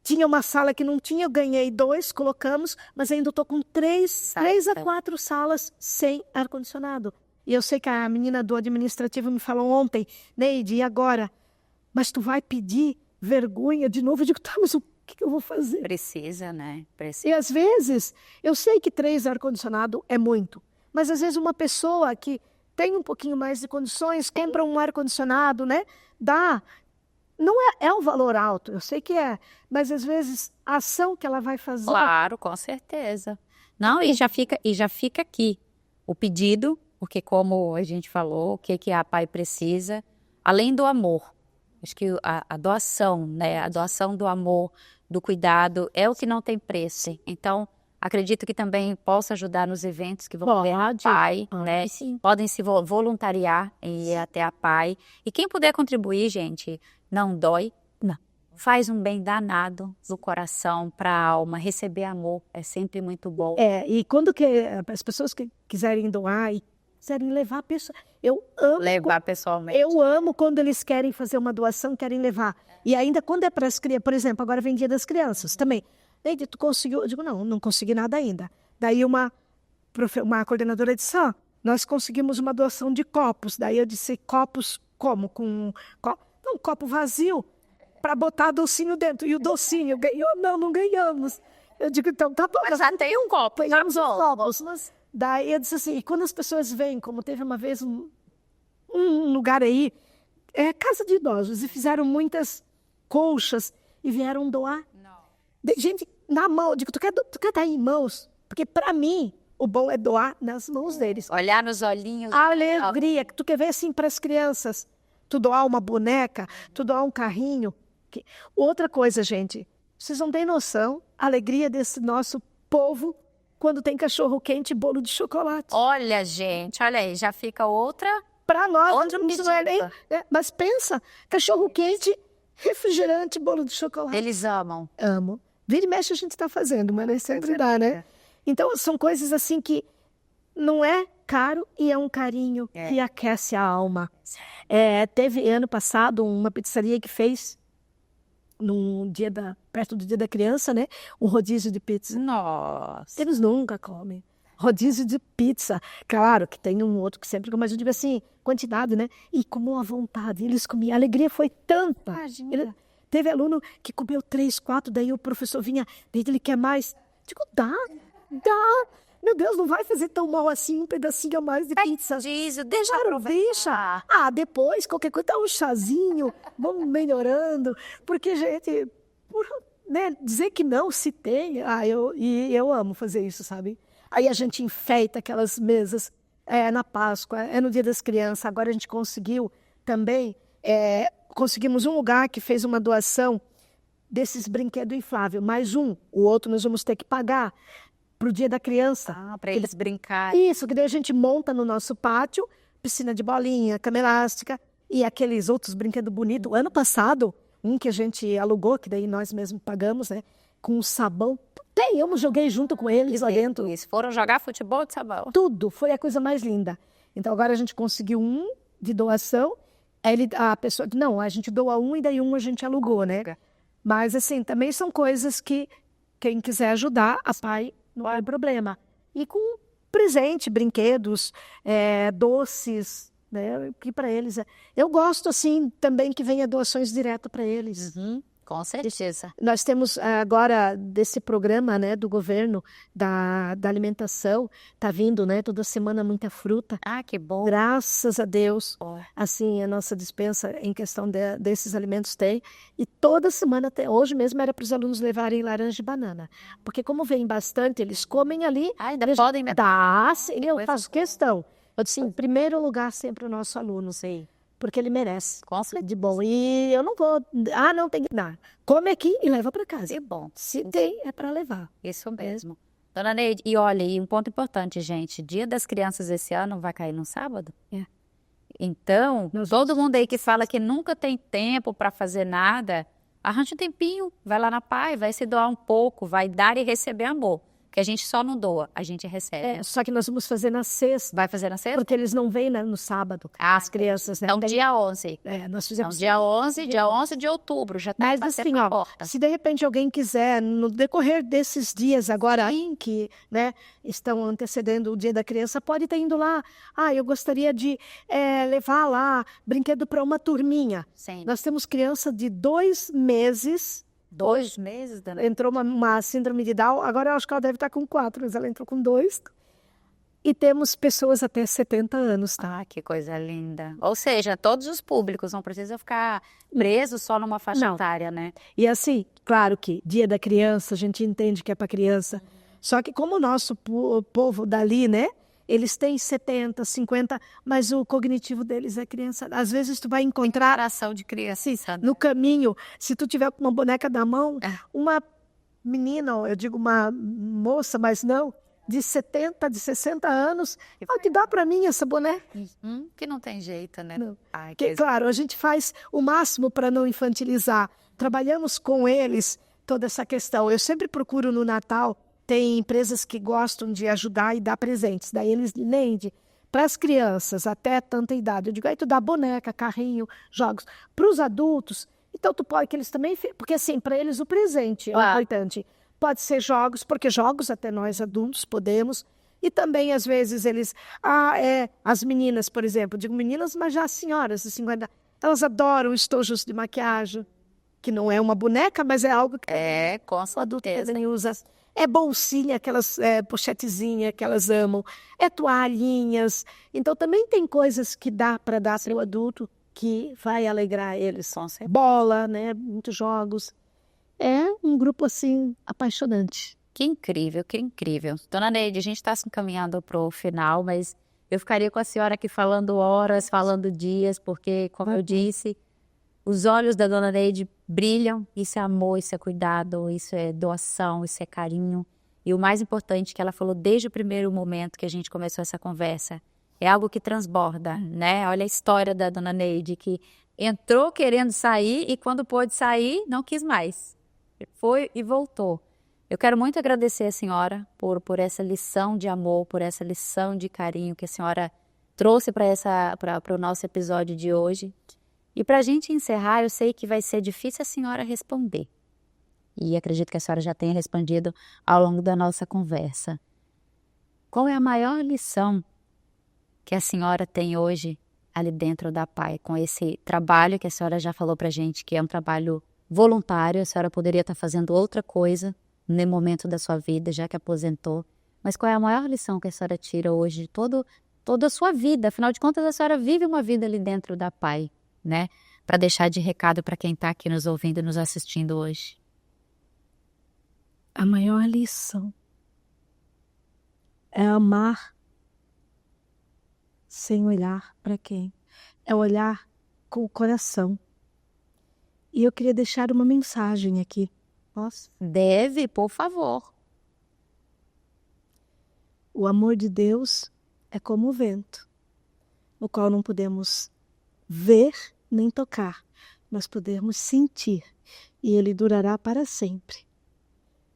Tinha uma sala que não tinha, eu ganhei 2, colocamos, mas ainda estou com 3 a 4 salas sem ar-condicionado. E eu sei que a menina do administrativo me falou ontem, Neide, e agora? Mas tu vai pedir vergonha de novo? Eu digo, tá, mas o que eu vou fazer? Precisa, né? E às vezes, eu sei que 3 ar-condicionado é muito, mas às vezes uma pessoa que tem um pouquinho mais de condições, compra um ar-condicionado, né? Dá. Não é um valor alto, eu sei que é, mas às vezes a ação que ela vai fazer... Claro, com certeza. Não, e já fica aqui o pedido, porque como a gente falou, o que a PAI precisa, além do amor, acho que a doação, né? A doação do amor, do cuidado, é o que não tem preço. Então, acredito que também possa ajudar nos eventos que vão ter a PAI, né? Sim. Podem se voluntariar e ir até a PAI. E quem puder contribuir, gente, não dói. Não. Faz um bem danado do coração, para a alma. Receber amor é sempre muito bom. E quando as pessoas que quiserem doar e quiserem levar a pessoa... Eu amo... Levar pessoalmente. Eu amo quando eles querem fazer uma doação, querem levar. E ainda quando é para as crianças, por exemplo, agora vem Dia das Crianças também. Neide, tu conseguiu? Eu digo, não consegui nada ainda. Daí uma coordenadora disse, nós conseguimos uma doação de copos. Daí eu disse, copos como? Um copo vazio para botar docinho dentro. E o docinho ganhou? Não ganhamos. Eu digo, então tá bom. Mas já tem um copo. Ganhamos os copos. Daí eu disse assim, e quando as pessoas vêm, como teve uma vez um lugar aí, casa de idosos, e fizeram muitas colchas e vieram doar. Gente, na mão, eu digo, tu quer dar em mãos? Porque para mim, o bom é doar nas mãos deles. Olhar nos olhinhos. A alegria, que tu quer ver assim para as crianças. Tu doar uma boneca, tu doar um carrinho. Outra coisa, gente, vocês não têm noção a alegria desse nosso povo quando tem cachorro quente e bolo de chocolate. Olha, gente, olha aí, já fica outra... Para nós, Outro não é nem... mas pensa, cachorro quente, refrigerante, bolo de chocolate. Eles amam. Amo. Vira e mexe a gente está fazendo, mas nem sempre dá, né? Então, são coisas assim que não é caro e é um carinho que aquece a alma. Teve ano passado uma pizzaria que fez, perto do Dia da Criança, né? Um rodízio de pizza. Nossa. Eles nunca comem. Rodízio de pizza. Claro que tem um outro que sempre, mas eu digo assim, quantidade, né? E comeu à vontade. Eles comiam. A alegria foi tanta. Imagina. Teve aluno que comeu 3, 4, daí o professor vinha, daí ele quer mais. Digo, dá. Meu Deus, não vai fazer tão mal assim um pedacinho a mais de pizza. Deixa Deixa. Depois, qualquer coisa, dá um chazinho, vamos melhorando. Porque, gente, dizer que não se tem, eu amo fazer isso, sabe? Aí a gente enfeita aquelas mesas, na Páscoa, no Dia das Crianças. Agora a gente conseguiu também, conseguimos um lugar que fez uma doação desses brinquedos infláveis, mais o outro nós vamos ter que pagar para o Dia da Criança. Para eles brincarem. Isso, que daí a gente monta no nosso pátio, piscina de bolinha, cama elástica e aqueles outros brinquedos bonitos. Ano passado, um que a gente alugou, que daí nós mesmos pagamos, né, com sabão. Até eu joguei junto com eles lá dentro. Isso, foram jogar futebol de sabão. Tudo, foi a coisa mais linda. Então agora a gente conseguiu um de doação, a pessoa, não, a gente doa um e daí a gente alugou, né? Mas assim, também são coisas que quem quiser ajudar, a PAI não é problema. E com presente, brinquedos, doces, né? Que para eles eu gosto assim também que venha doações direto para eles. Com certeza. Nós temos agora desse programa, né, do governo da alimentação, tá vindo, né, toda semana muita fruta. Que bom. Graças a Deus, assim, a nossa despensa em questão desses alimentos tem. E toda semana tem. Hoje mesmo era para os alunos levarem laranja e banana. Porque como vem bastante, eles comem ali. Ainda podem... Sim, eu faço questão. Eu disse, em primeiro lugar sempre o nosso aluno. Sim. Porque ele merece. Com certeza. De bom. E eu não vou... não tem que dar. Come aqui e leva para casa. Que bom. Se tem, é para levar. Isso mesmo. Dona Neide, e olha, e um ponto importante, gente. Dia das Crianças esse ano vai cair no sábado? Então, todo mundo aí que fala que nunca tem tempo para fazer nada, arranja um tempinho, vai lá na PAI, vai se doar um pouco, vai dar e receber amor. Porque a gente só não doa, a gente recebe. Só que nós vamos fazer na sexta. Vai fazer na sexta? Porque eles não vêm no sábado, as crianças, né? Então, dia 11. Nós fizemos... Então, dia 11 de outubro, já está batendo na porta. Se de repente alguém quiser, no decorrer desses dias agora, que né, estão antecedendo o Dia da Criança, pode estar indo lá. Eu gostaria de levar lá brinquedo para uma turminha. Sim. Nós temos criança de 2 meses... 2 meses, Dana? Entrou uma síndrome de Down, agora eu acho que ela deve estar com 4, mas ela entrou com 2. E temos pessoas até 70 anos, tá? Que coisa linda. Ou seja, todos os públicos, não precisa ficar preso só numa faixa etária, né? E assim, claro que Dia da Criança, a gente entende que é para criança. Só que como o nosso povo dali, né? Eles têm 70, 50, mas o cognitivo deles é criança. Às vezes tu vai encontrar... Ação de criança. No caminho, se tu tiver com uma boneca na mão, uma menina, eu digo uma moça, mas não, de 70, de 60 anos, que dá para mim essa boneca. Que não tem jeito, né? Não. Claro, a gente faz o máximo para não infantilizar. Trabalhamos com eles toda essa questão. Eu sempre procuro no Natal... Tem empresas que gostam de ajudar e dar presentes. Daí eles vendem para as crianças até tanta idade. Eu digo, aí tu dá boneca, carrinho, jogos. Para os adultos, então tu pode que eles também... Porque assim, para eles o presente é importante. Pode ser jogos, porque jogos até nós adultos podemos. E também, às vezes, eles... as meninas, por exemplo. Digo meninas, mas já as senhoras de 50. Elas adoram estojos de maquiagem. Que não é uma boneca, mas é algo que... com o adulto também usa... bolsinha, aquelas pochetezinhas que elas amam. Toalhinhas. Então, também tem coisas que dá para dar para o adulto que vai alegrar eles. Bola, né? Muitos jogos. É um grupo, assim, apaixonante. Que incrível, que incrível. Dona Neide, a gente está se encaminhando para o final, mas eu ficaria com a senhora aqui falando horas, falando dias, porque, como eu disse... Os olhos da Dona Neide brilham, isso é amor, isso é cuidado, isso é doação, isso é carinho. E o mais importante que ela falou desde o primeiro momento que a gente começou essa conversa, é algo que transborda, né? Olha a história da Dona Neide, que entrou querendo sair e quando pôde sair, não quis mais. Foi e voltou. Eu quero muito agradecer a senhora por essa lição de amor, por essa lição de carinho que a senhora trouxe para o nosso episódio de hoje. E para a gente encerrar, eu sei que vai ser difícil a senhora responder. E acredito que a senhora já tenha respondido ao longo da nossa conversa. Qual é a maior lição que a senhora tem hoje ali dentro da PAI, com esse trabalho que a senhora já falou para a gente, que é um trabalho voluntário, a senhora poderia estar fazendo outra coisa no momento da sua vida, já que aposentou. Mas qual é a maior lição que a senhora tira hoje de toda a sua vida? Afinal de contas, a senhora vive uma vida ali dentro da PAI. Né? Para deixar de recado para quem está aqui nos ouvindo e nos assistindo hoje. A maior lição é amar sem olhar para quem. É olhar com o coração. E eu queria deixar uma mensagem aqui. Posso? Deve, por favor. O amor de Deus é como o vento, o qual não podemos ver nem tocar, mas podemos sentir, e ele durará para sempre.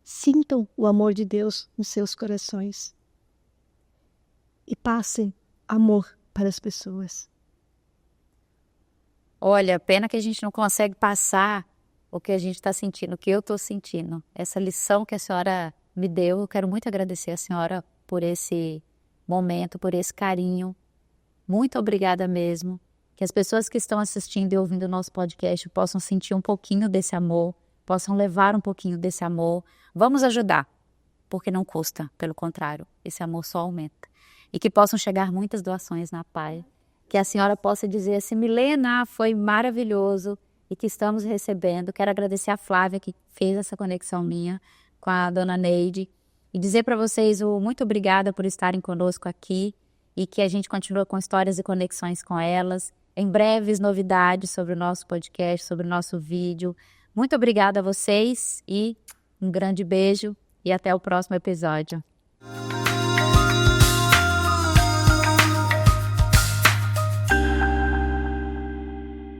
Sintam o amor de Deus nos seus corações e passem amor para as pessoas. Olha, pena que a gente não consegue passar o que a gente está sentindo, o que eu estou sentindo. Essa lição que a senhora me deu, eu quero muito agradecer a senhora por esse momento, por esse carinho. Muito obrigada mesmo. Que as pessoas que estão assistindo e ouvindo o nosso podcast possam sentir um pouquinho desse amor, possam levar um pouquinho desse amor. Vamos ajudar, porque não custa, pelo contrário, esse amor só aumenta. E que possam chegar muitas doações na PAI. Que a senhora possa dizer assim, Milena, foi maravilhoso e que estamos recebendo. Quero agradecer a Flávia que fez essa conexão minha com a Dona Neide e dizer para vocês o muito obrigada por estarem conosco aqui e que a gente continua com histórias e conexões com elas. Em breves novidades sobre o nosso podcast, sobre o nosso vídeo. Muito obrigada a vocês e um grande beijo e até o próximo episódio.